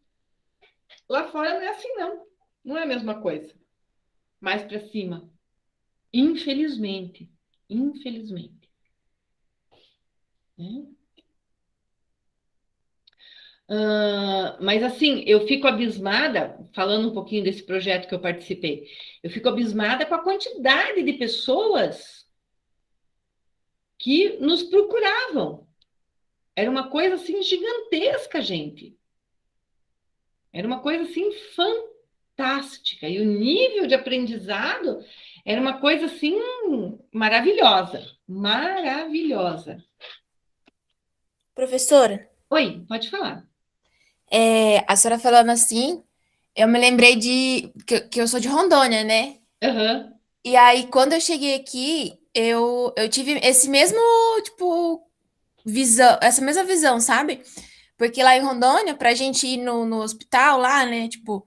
[SPEAKER 1] Lá fora não é assim, não. Não é a mesma coisa. Mais para cima. Infelizmente. Infelizmente. Mas assim, eu fico abismada, falando um pouquinho desse projeto que eu participei, eu fico abismada com a quantidade de pessoas que nos procuravam. Era uma coisa assim gigantesca, gente. Era uma coisa assim fantástica. E o nível de aprendizado era uma coisa assim maravilhosa. Maravilhosa.
[SPEAKER 6] Professora,
[SPEAKER 1] Oi, pode falar.
[SPEAKER 6] a senhora falando assim, eu me lembrei que eu sou de Rondônia, né?
[SPEAKER 1] Aham.
[SPEAKER 6] E aí, quando eu cheguei aqui, eu tive esse mesmo, tipo, essa mesma visão, sabe? Porque lá em Rondônia, pra gente ir no hospital lá, né? Tipo,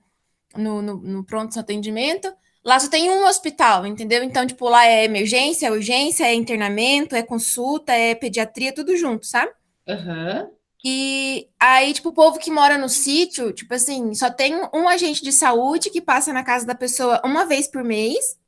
[SPEAKER 6] no pronto atendimento, lá só tem um hospital, entendeu? Então, tipo, lá é emergência, é urgência, é internamento, é consulta, é pediatria, tudo junto, sabe?
[SPEAKER 1] Aham.
[SPEAKER 6] E aí, tipo, o povo que mora no sítio, tipo assim, só tem um agente de saúde que passa na casa da pessoa uma vez por mês.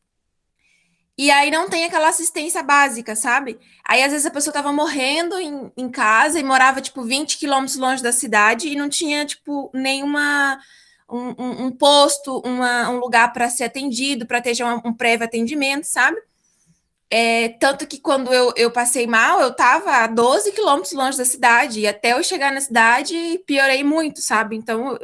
[SPEAKER 6] E aí não tem aquela assistência básica, sabe? Aí às vezes a pessoa tava morrendo em casa e morava, tipo, 20 quilômetros longe da cidade e não tinha, tipo, nenhuma. Um posto, um lugar para ser atendido, para ter já um prévio atendimento, sabe? Tanto que quando eu passei mal, eu tava a 12 quilômetros longe da cidade, e até eu chegar na cidade, piorei muito, sabe? Então,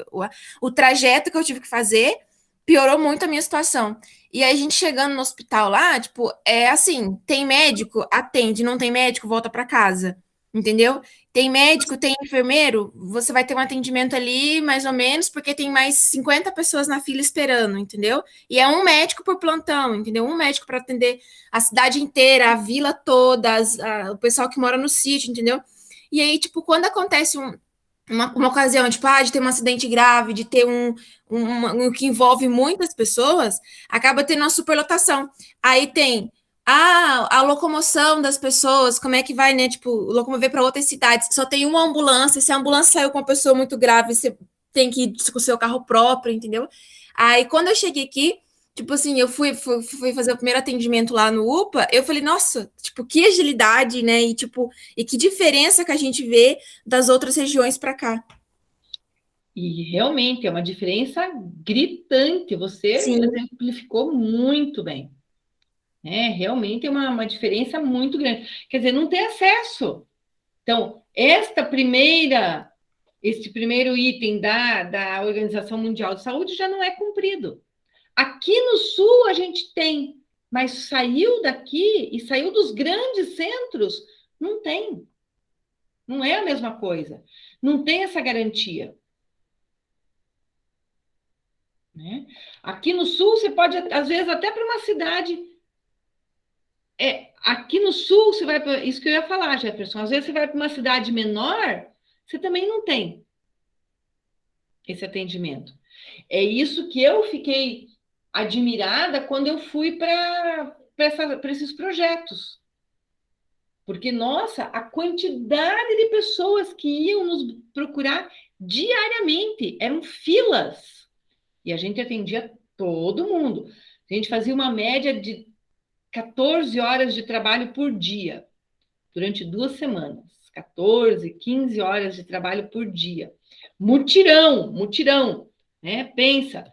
[SPEAKER 6] o trajeto que eu tive que fazer piorou muito a minha situação. E aí, a gente chegando no hospital lá, tipo, é assim: tem médico, atende, não tem médico, volta para casa, entendeu? Tem médico, tem enfermeiro, você vai ter um atendimento ali, mais ou menos, porque tem mais 50 pessoas na fila esperando, entendeu? E é um médico por plantão, entendeu? Um médico para atender a cidade inteira, a vila toda, o pessoal que mora no sítio, entendeu? E aí, tipo, quando acontece uma ocasião, tipo, de ter um acidente grave, de ter um que envolve muitas pessoas, acaba tendo uma superlotação. Aí tem a locomoção das pessoas, como é que vai, né? Tipo, locomover para outras cidades. Só tem uma ambulância. Se a ambulância saiu com uma pessoa muito grave, você tem que ir com o seu carro próprio, entendeu? Aí, quando eu cheguei aqui, tipo assim, eu fui fazer o primeiro atendimento lá no UPA, eu falei, nossa, tipo, que agilidade, né? E, tipo, e que diferença que a gente vê das outras regiões para cá.
[SPEAKER 1] E realmente é uma diferença gritante. Você
[SPEAKER 6] Sim.
[SPEAKER 1] exemplificou muito bem. Realmente é uma diferença muito grande. Quer dizer, não tem acesso. Então, este primeiro item da Organização Mundial de Saúde já não é cumprido. Aqui no Sul a gente tem, mas saiu daqui e saiu dos grandes centros, não tem. Não é a mesma coisa. Não tem essa garantia. Né? Aqui no Sul, você pode, às vezes, até para uma cidade. Aqui no Sul, você vai para. Isso que eu ia falar, Jefferson. Às vezes você vai para uma cidade menor, você também não tem esse atendimento. É isso que eu fiquei admirada quando eu fui para esses projetos. Porque, nossa, a quantidade de pessoas que iam nos procurar diariamente, eram filas. E a gente atendia todo mundo. A gente fazia uma média de 14 horas de trabalho por dia, durante 2 semanas. 14, 15 horas de trabalho por dia. Mutirão, né? Pensa,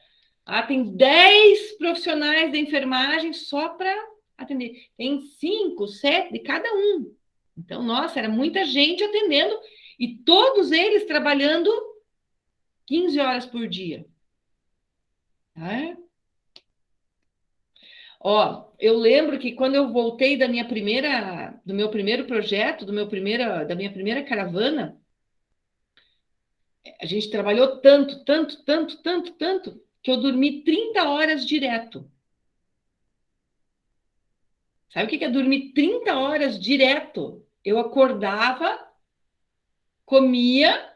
[SPEAKER 1] tem 10 profissionais da enfermagem só para atender. Tem 5, 7 de cada um. Então, nossa, era muita gente atendendo e todos eles trabalhando 15 horas por dia. Tá? Ó, eu lembro que quando eu voltei do meu primeiro projeto, da minha primeira caravana, a gente trabalhou tanto, tanto, tanto, tanto, tanto, que eu dormi 30 horas direto. Sabe o que é dormir 30 horas direto? Eu acordava, comia,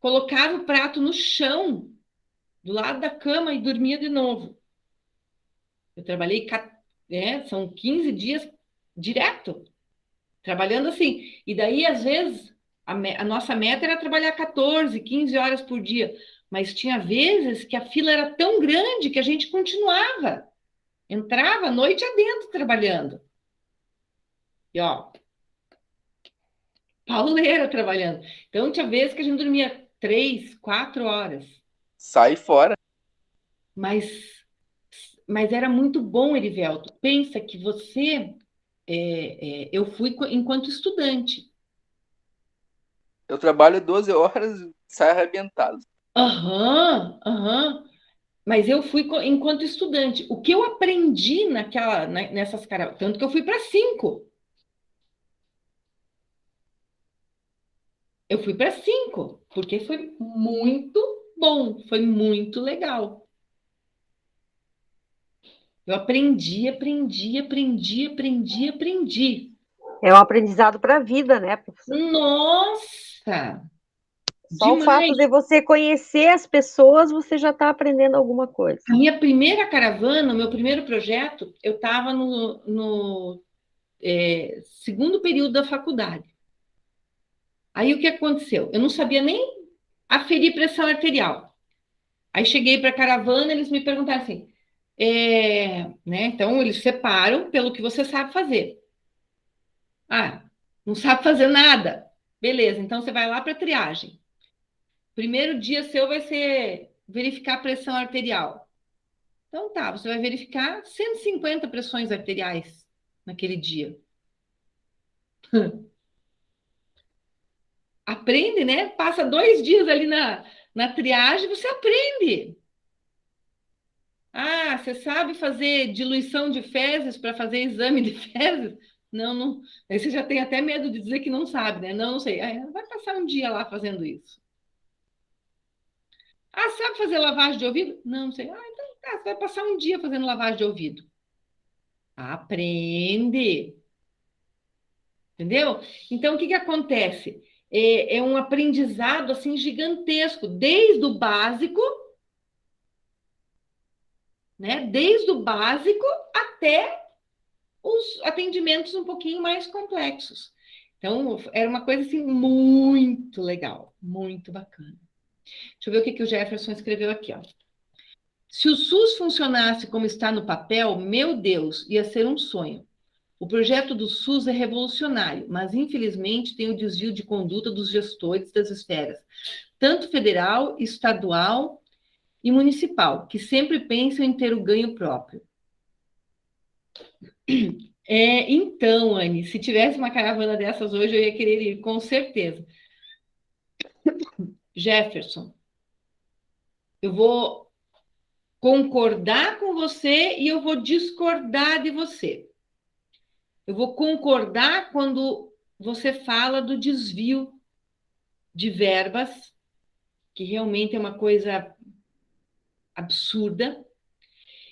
[SPEAKER 1] colocava o prato no chão, do lado da cama e dormia de novo. Eu trabalhei, são 15 dias direto, trabalhando assim. E daí, às vezes, a nossa meta era trabalhar 14, 15 horas por dia. Mas tinha vezes que a fila era tão grande que a gente continuava. Entrava a noite adentro trabalhando. E, ó, pauleira trabalhando. Então, tinha vezes que a gente dormia 3, 4 horas.
[SPEAKER 4] Sai fora.
[SPEAKER 1] Mas era muito bom, Erivelto. Pensa que você... eu fui enquanto estudante.
[SPEAKER 4] Eu trabalho 12 horas e saio arrebentado.
[SPEAKER 1] Aham, aham. Mas eu fui enquanto estudante. O que eu aprendi nessas caravanas... Tanto que eu fui para 5. Eu fui para 5, porque foi muito bom, foi muito legal. Eu aprendi, aprendi, aprendi, aprendi, aprendi.
[SPEAKER 3] É um aprendizado para a vida, né, professor?
[SPEAKER 1] Nossa!
[SPEAKER 3] Só o
[SPEAKER 1] Demais!
[SPEAKER 3] fato de você conhecer as pessoas, você já está aprendendo alguma coisa.
[SPEAKER 1] A minha primeira caravana, o meu primeiro projeto, eu estava no segundo período da faculdade. Aí o que aconteceu? Eu não sabia nem aferir pressão arterial. Aí cheguei para a caravana, eles me perguntaram assim, né? Então eles separam pelo que você sabe fazer. Ah, não sabe fazer nada. Beleza, então você vai lá para a triagem. Primeiro dia seu vai ser verificar a pressão arterial. Então tá, você vai verificar 150 pressões arteriais naquele dia. Aprende, né? Passa 2 dias ali na triagem, você aprende. Ah, você sabe fazer diluição de fezes para fazer exame de fezes? Não, não. Aí você já tem até medo de dizer que não sabe, né? Não, não sei. Aí vai passar um dia lá fazendo isso. Ah, sabe fazer lavagem de ouvido? Não, não sei. Ah, então tá, você vai passar um dia fazendo lavagem de ouvido. Aprende. Entendeu? Então, o que que acontece? É um aprendizado assim gigantesco, desde o básico, né? Desde o básico até os atendimentos um pouquinho mais complexos. Então, era uma coisa assim muito legal, muito bacana. Deixa eu ver o que que o Jefferson escreveu aqui, ó. Se o SUS funcionasse como está no papel, meu Deus, ia ser um sonho. O projeto do SUS é revolucionário, mas infelizmente tem o desvio de conduta dos gestores das esferas, tanto federal, estadual e municipal, que sempre pensam em ter o ganho próprio. Então, Anne, se tivesse uma caravana dessas hoje, eu ia querer ir, com certeza. Jefferson, eu vou concordar com você e eu vou discordar de você. Eu vou concordar quando você fala do desvio de verbas, que realmente é uma coisa absurda.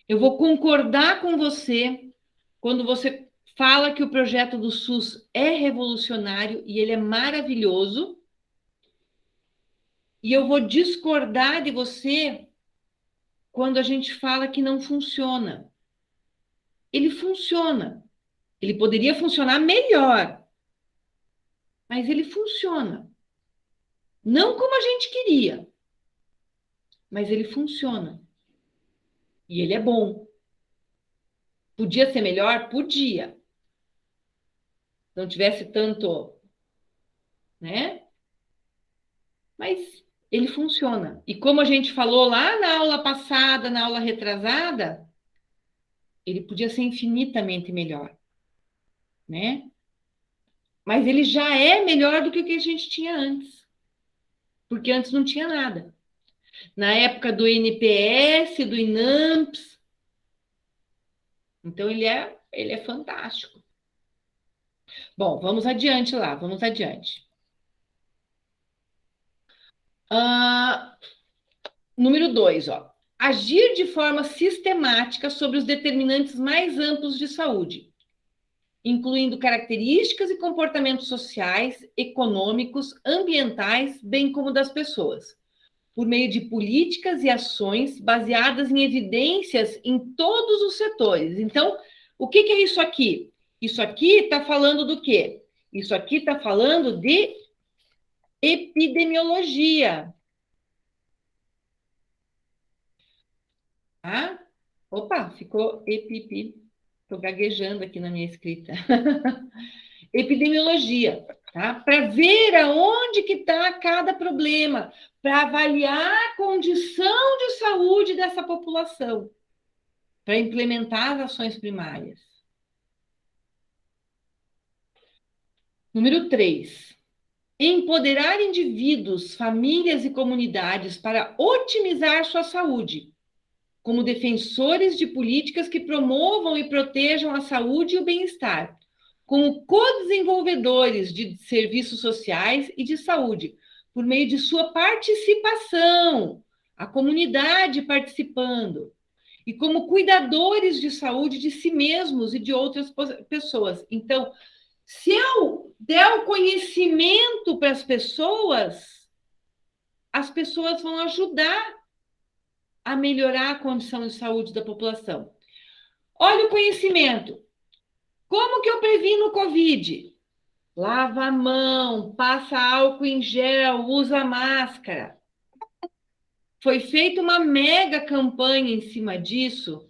[SPEAKER 1] Eu vou concordar com você quando você fala que o projeto do SUS é revolucionário e ele é maravilhoso. E eu vou discordar de você quando a gente fala que não funciona. Ele funciona. Ele poderia funcionar melhor, mas ele funciona. Não como a gente queria, mas ele funciona. E ele é bom. Podia ser melhor? Podia. Não tivesse tanto, né? Mas ele funciona. E como a gente falou lá na aula passada, na aula retrasada, Ele podia ser infinitamente melhor, né? Mas ele já é melhor do que o que a gente tinha antes, porque antes não tinha nada. Na época do NPS, do INAMPS, então ele é fantástico. Bom, vamos adiante lá, vamos adiante. Número 2, ó. Agir de forma sistemática sobre os determinantes mais amplos de saúde, incluindo características e comportamentos sociais, econômicos, ambientais, bem como das pessoas, por meio de políticas e ações baseadas em evidências em todos os setores. Então, o que é isso aqui? Isso aqui está falando do quê? Isso aqui está falando de epidemiologia. Tá? Opa, ficou epipi. Estou gaguejando aqui na minha escrita. Epidemiologia, tá? Para ver aonde que está cada problema, para avaliar a condição de saúde dessa população, para implementar as ações primárias. Número 3. Empoderar indivíduos, famílias e comunidades para otimizar sua saúde, como defensores de políticas que promovam e protejam a saúde e o bem-estar, como co-desenvolvedores de serviços sociais e de saúde, por meio de sua participação, a comunidade participando, e como cuidadores de saúde de si mesmos e de outras pessoas. Então, se eu der o conhecimento para as pessoas vão ajudar a melhorar a condição de saúde da população. Olha o conhecimento. Como que eu previno o Covid? Lava a mão, passa álcool em gel, usa máscara. Foi feita uma mega campanha em cima disso.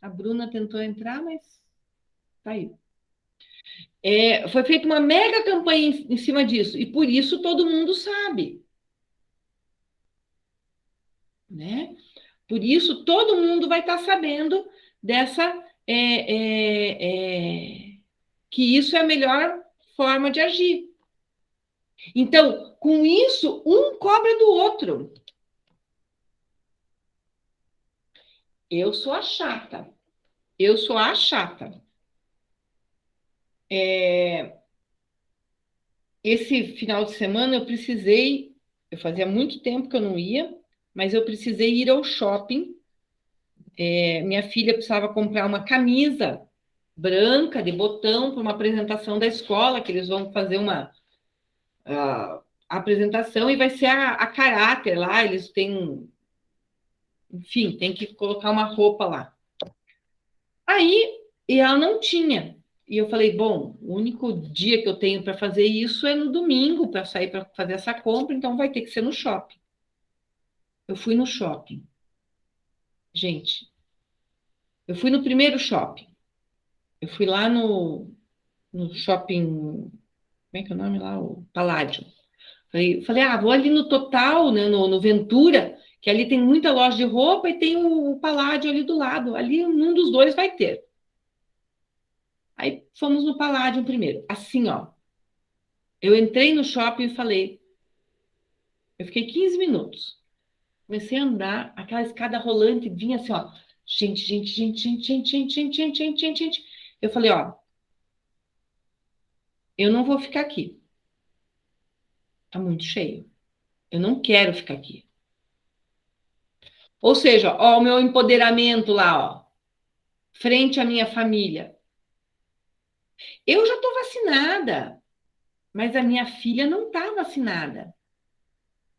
[SPEAKER 1] A Bruna tentou entrar, mas tá aí. Foi feita uma mega campanha em cima disso, e por isso todo mundo sabe. Né? Por isso, todo mundo vai estar sabendo que isso é a melhor forma de agir. Então, com isso, um cobra do outro. Eu sou a chata. Esse final de semana eu fazia muito tempo que eu não ia, mas eu precisei ir ao shopping. Minha filha precisava comprar uma camisa branca de botão para uma apresentação da escola, que eles vão fazer uma apresentação e vai ser a caráter lá, eles têm, enfim, tem que colocar uma roupa lá. E ela não tinha. E eu falei, bom, o único dia que eu tenho para fazer isso é no domingo, para sair para fazer essa compra, então vai ter que ser no shopping. Eu fui no shopping. Gente, eu fui no primeiro shopping. Eu fui lá no shopping, como é que é o nome lá? O Paládio. Falei, vou ali no Total, né, no Ventura, que ali tem muita loja de roupa e tem o Paládio ali do lado. Ali, um dos dois vai ter. Aí fomos no Paládio primeiro. Assim, ó. Eu entrei no shopping e falei. Eu fiquei 15 minutos. Comecei a andar, aquela escada rolante vinha assim, ó. Gente. Eu falei, ó. Eu não vou ficar aqui. Tá muito cheio. Eu não quero ficar aqui. Ou seja, ó, o meu empoderamento lá, ó. Frente à minha família. Eu já tô vacinada. Mas a minha filha não tá vacinada.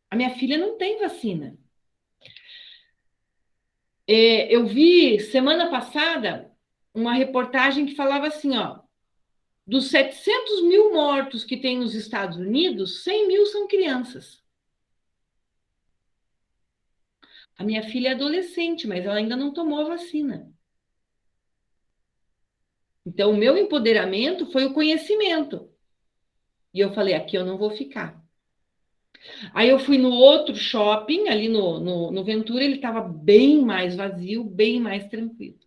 [SPEAKER 1] A minha filha não tem vacina. Eu vi semana passada uma reportagem que falava assim, ó, dos 700 mil mortos que tem nos Estados Unidos, 100 mil são crianças. A minha filha é adolescente, mas ela ainda não tomou a vacina. Então, o meu empoderamento foi o conhecimento. E eu falei, aqui eu não vou ficar. Aí eu fui no outro shopping, ali no Ventura, ele estava bem mais vazio, bem mais tranquilo.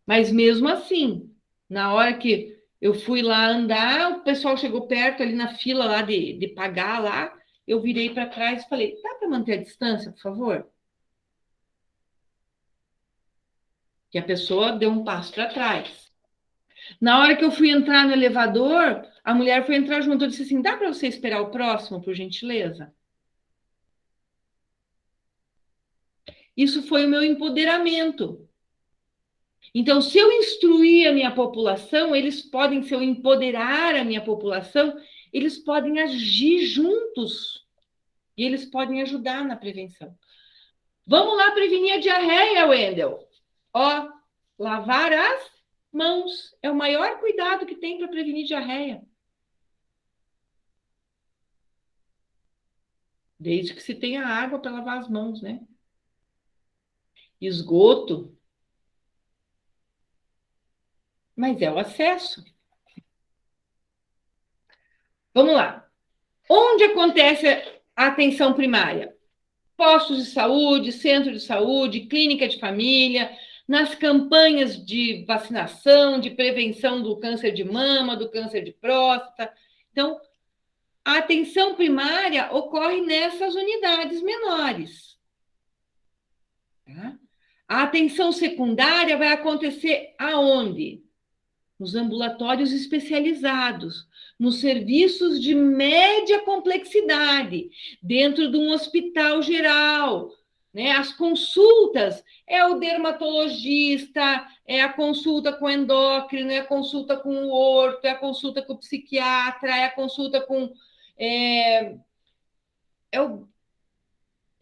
[SPEAKER 1] Mas mesmo assim, na hora que eu fui lá andar, o pessoal chegou perto ali na fila lá de pagar lá, eu virei para trás e falei, dá para manter a distância, por favor? Que a pessoa deu um passo para trás. Na hora que eu fui entrar no elevador, a mulher foi entrar junto. Eu disse assim: dá para você esperar o próximo, por gentileza? Isso foi o meu empoderamento. Então, se eu instruir a minha população, eles podem, se eu empoderar a minha população, eles podem agir juntos e eles podem ajudar na prevenção. Vamos lá prevenir a diarreia, Wendel. Ó, lavar as mãos é o maior cuidado que tem para prevenir diarreia. Desde que se tenha água para lavar as mãos, né? Esgoto, mas é o acesso. Vamos lá. Onde acontece a atenção primária? Postos de saúde, centro de saúde, clínica de família, nas campanhas de vacinação, de prevenção do câncer de mama, do câncer de próstata. Então, a atenção primária ocorre nessas unidades menores. Tá? A atenção secundária vai acontecer aonde? Nos ambulatórios especializados, nos serviços de média complexidade, dentro de um hospital geral, né? As consultas é o dermatologista, é a consulta com o endócrino, é a consulta com o orto, é a consulta com o psiquiatra, é a consulta com é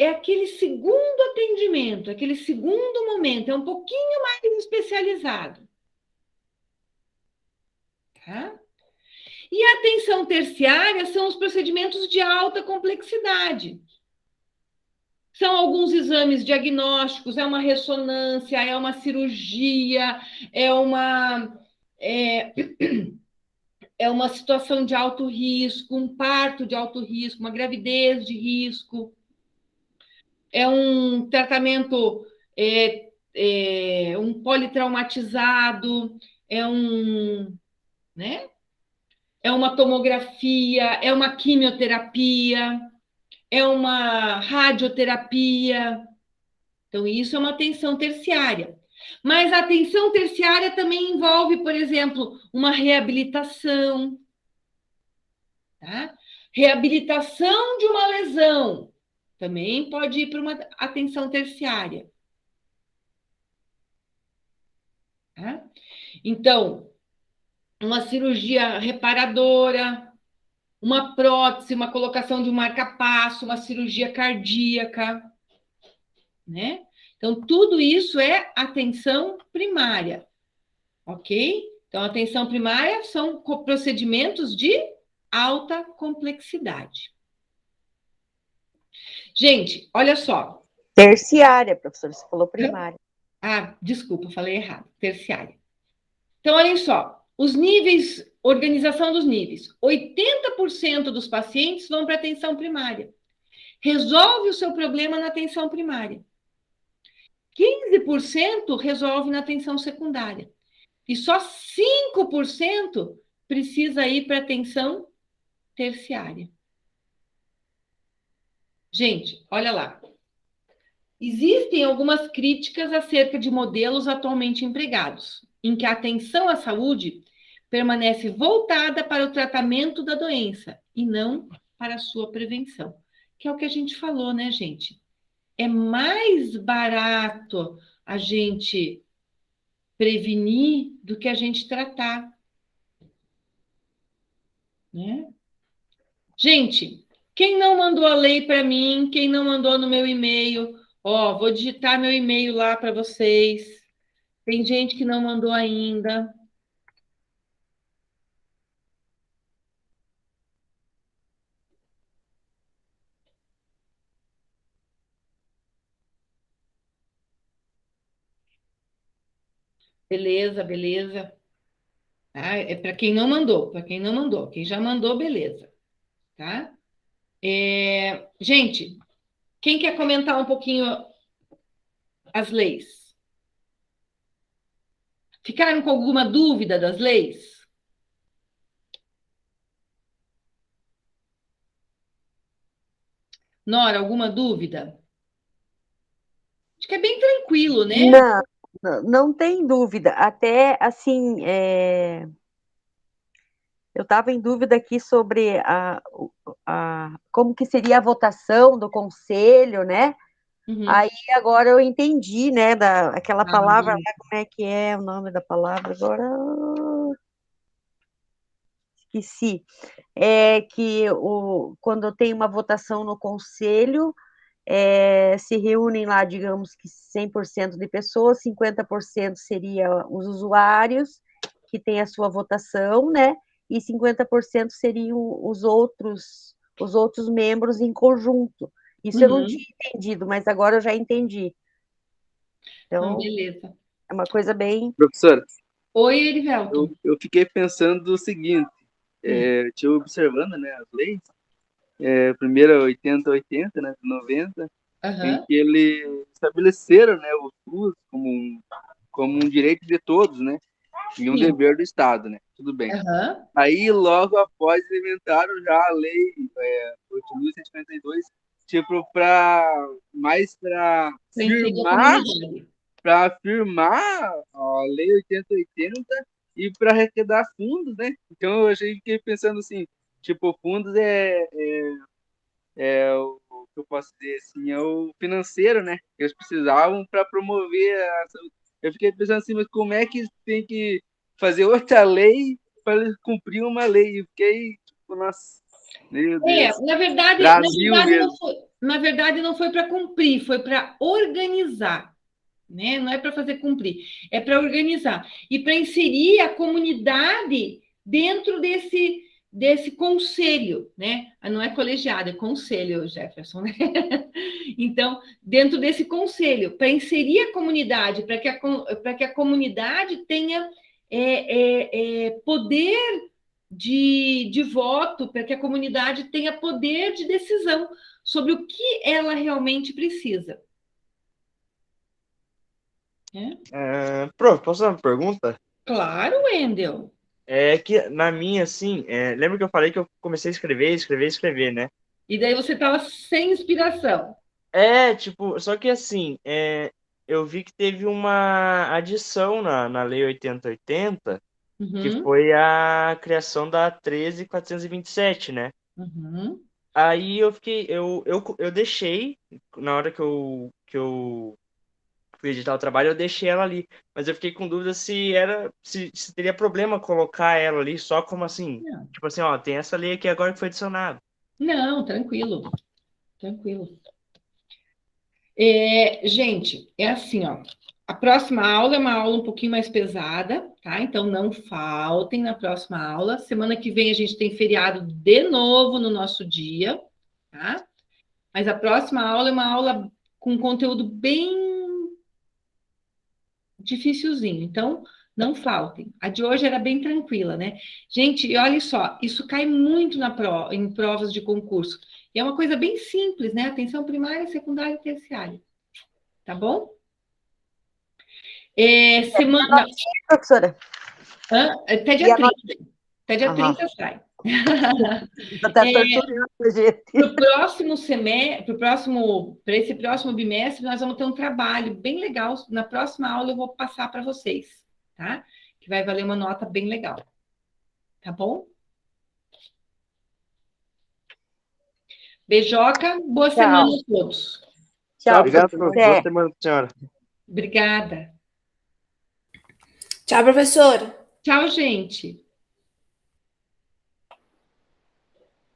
[SPEAKER 1] aquele segundo atendimento, aquele segundo momento, é um pouquinho mais especializado. Tá? E a atenção terciária são os procedimentos de alta complexidade. São alguns exames diagnósticos, é uma ressonância, é uma cirurgia, é, é uma situação de alto risco, um parto de alto risco, uma gravidez de risco, é um tratamento, um politraumatizado, né? É uma tomografia, é uma quimioterapia, é uma radioterapia. Então, isso é uma atenção terciária. Mas a atenção terciária também envolve, por exemplo, uma reabilitação. Tá? Reabilitação de uma lesão também pode ir para uma atenção terciária. Tá? Então, uma cirurgia reparadora, uma prótese, uma colocação de um marca-passo, uma cirurgia cardíaca, né? Então, tudo isso é atenção primária, ok? Então, atenção primária são procedimentos de alta complexidade. Gente, olha só.
[SPEAKER 3] Terciária, professora, você falou primária.
[SPEAKER 1] Ah, desculpa, falei errado. Terciária. Então, olhem só. Os níveis, organização dos níveis. 80% dos pacientes vão para a atenção primária. Resolve o seu problema na atenção primária. 15% resolve na atenção secundária. E só 5% precisa ir para a atenção terciária. Gente, olha lá. Existem algumas críticas acerca de modelos atualmente empregados, em que a atenção à saúde permanece voltada para o tratamento da doença e não para a sua prevenção. Que é o que a gente falou, né, gente? É mais barato a gente prevenir do que a gente tratar. Né? Gente, quem não mandou a lei para mim, quem não mandou no meu e-mail, ó, vou digitar meu e-mail lá para vocês. Tem gente que não mandou ainda. Beleza, beleza. Tá? É para quem não mandou, para quem não mandou. Quem já mandou, beleza. Tá? Gente, quem quer comentar um pouquinho as leis? Ficaram com alguma dúvida das leis? Nora, alguma dúvida? Acho que é bem tranquilo, né?
[SPEAKER 3] Não tem dúvida. Até, assim, eu estava em dúvida aqui sobre como que seria a votação do conselho, né?
[SPEAKER 1] Uhum.
[SPEAKER 3] Aí agora eu entendi, né, aquela palavra,
[SPEAKER 1] Ah,
[SPEAKER 3] como é que é o nome da palavra agora? Esqueci. É que quando tem uma votação no conselho, se reúnem lá, digamos que 100% de pessoas, 50% seria os usuários, que têm a sua votação, né? E 50% seriam os outros membros em conjunto. Isso eu não
[SPEAKER 1] uhum.
[SPEAKER 3] tinha entendido, mas agora eu já entendi.
[SPEAKER 1] Não,
[SPEAKER 3] Então,
[SPEAKER 1] beleza.
[SPEAKER 3] é uma coisa bem...
[SPEAKER 4] Professora,
[SPEAKER 1] Oi, Erivelton.
[SPEAKER 4] eu fiquei pensando o seguinte, tinha observando, né, as leis, primeiro 80-80, né, 90, em
[SPEAKER 1] Aham.
[SPEAKER 4] que eles estabeleceram, né, o SUS como um direito de todos, né, e um
[SPEAKER 1] Sim.
[SPEAKER 4] dever do Estado, né, tudo bem.
[SPEAKER 1] Aham.
[SPEAKER 4] Aí, logo após, inventaram já a lei 8.152, tipo, mais para
[SPEAKER 1] Para inserir a
[SPEAKER 4] firmar,
[SPEAKER 1] comunidade.
[SPEAKER 4] a lei 8080 e para arrecadar fundos, né? Então, fiquei pensando assim, tipo, fundos o que eu posso dizer assim, é o financeiro, né? Que eles precisavam para promover a saúde. Eu fiquei pensando assim, mas como é que tem que fazer outra lei para eles cumprir uma lei? Eu fiquei, tipo, nossa, meu Deus.
[SPEAKER 1] Na verdade,
[SPEAKER 4] Brasil mesmo.
[SPEAKER 1] na verdade não foi para cumprir, foi para organizar, né? Não é para fazer cumprir, é para organizar e para inserir a comunidade dentro desse conselho, né? Não é colegiado, é conselho, Jefferson, né? Então, dentro desse conselho, para inserir a comunidade, para que a comunidade tenha poder de voto, para que a comunidade tenha poder de decisão sobre o que ela realmente precisa.
[SPEAKER 2] Prof, posso fazer uma pergunta?
[SPEAKER 1] Claro, Wendel.
[SPEAKER 2] É que na minha, assim, lembra que eu falei que eu comecei a escrever, né?
[SPEAKER 1] E daí você estava sem inspiração.
[SPEAKER 2] Tipo, só que assim, eu vi que teve uma adição na Lei 8080, que
[SPEAKER 1] Uhum,
[SPEAKER 2] foi a criação da 13.427, né?
[SPEAKER 1] uhum.
[SPEAKER 2] Aí eu deixei, na hora que eu fui editar o trabalho, eu deixei ela ali. Mas eu fiquei com dúvida se teria problema colocar ela ali só como assim,
[SPEAKER 1] Não,
[SPEAKER 2] tipo assim, ó, tem essa lei aqui agora que foi adicionada.
[SPEAKER 1] não, tranquilo, tranquilo. Gente, é assim, ó. A próxima aula é uma aula um pouquinho mais pesada, tá? Então não faltem na próxima aula. Semana que vem a gente tem feriado de novo no nosso dia, tá? Mas a próxima aula é uma aula com conteúdo bem dificilzinho. Então, não faltem. A de hoje era bem tranquila, né? Gente, e olha só, isso cai muito em provas de concurso. E é uma coisa bem simples, né? Atenção primária, secundária e terciária. Tá bom? Semana.
[SPEAKER 3] Professora,
[SPEAKER 1] Até
[SPEAKER 3] e
[SPEAKER 1] dia
[SPEAKER 3] a nota...
[SPEAKER 1] 30. Até dia
[SPEAKER 3] Aham.
[SPEAKER 1] 30 sai.
[SPEAKER 3] Tá torturando a gente.
[SPEAKER 1] Para o próximo semestre, para esse próximo bimestre, nós vamos ter um trabalho bem legal. Na próxima aula eu vou passar para vocês, tá? Que vai valer uma nota bem legal. Tá bom? Beijoca, boa semana
[SPEAKER 3] Tchau.
[SPEAKER 1] a todos.
[SPEAKER 3] Tchau.
[SPEAKER 2] Obrigado, prof. Boa
[SPEAKER 3] Até.
[SPEAKER 2] semana, senhora.
[SPEAKER 1] Obrigada.
[SPEAKER 6] Tchau, professor.
[SPEAKER 1] Tchau, gente.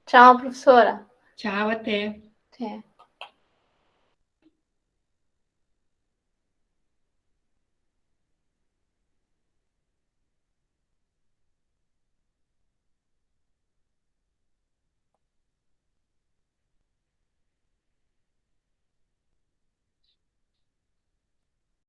[SPEAKER 7] Tchau, professora.
[SPEAKER 1] Tchau, até.
[SPEAKER 7] Até.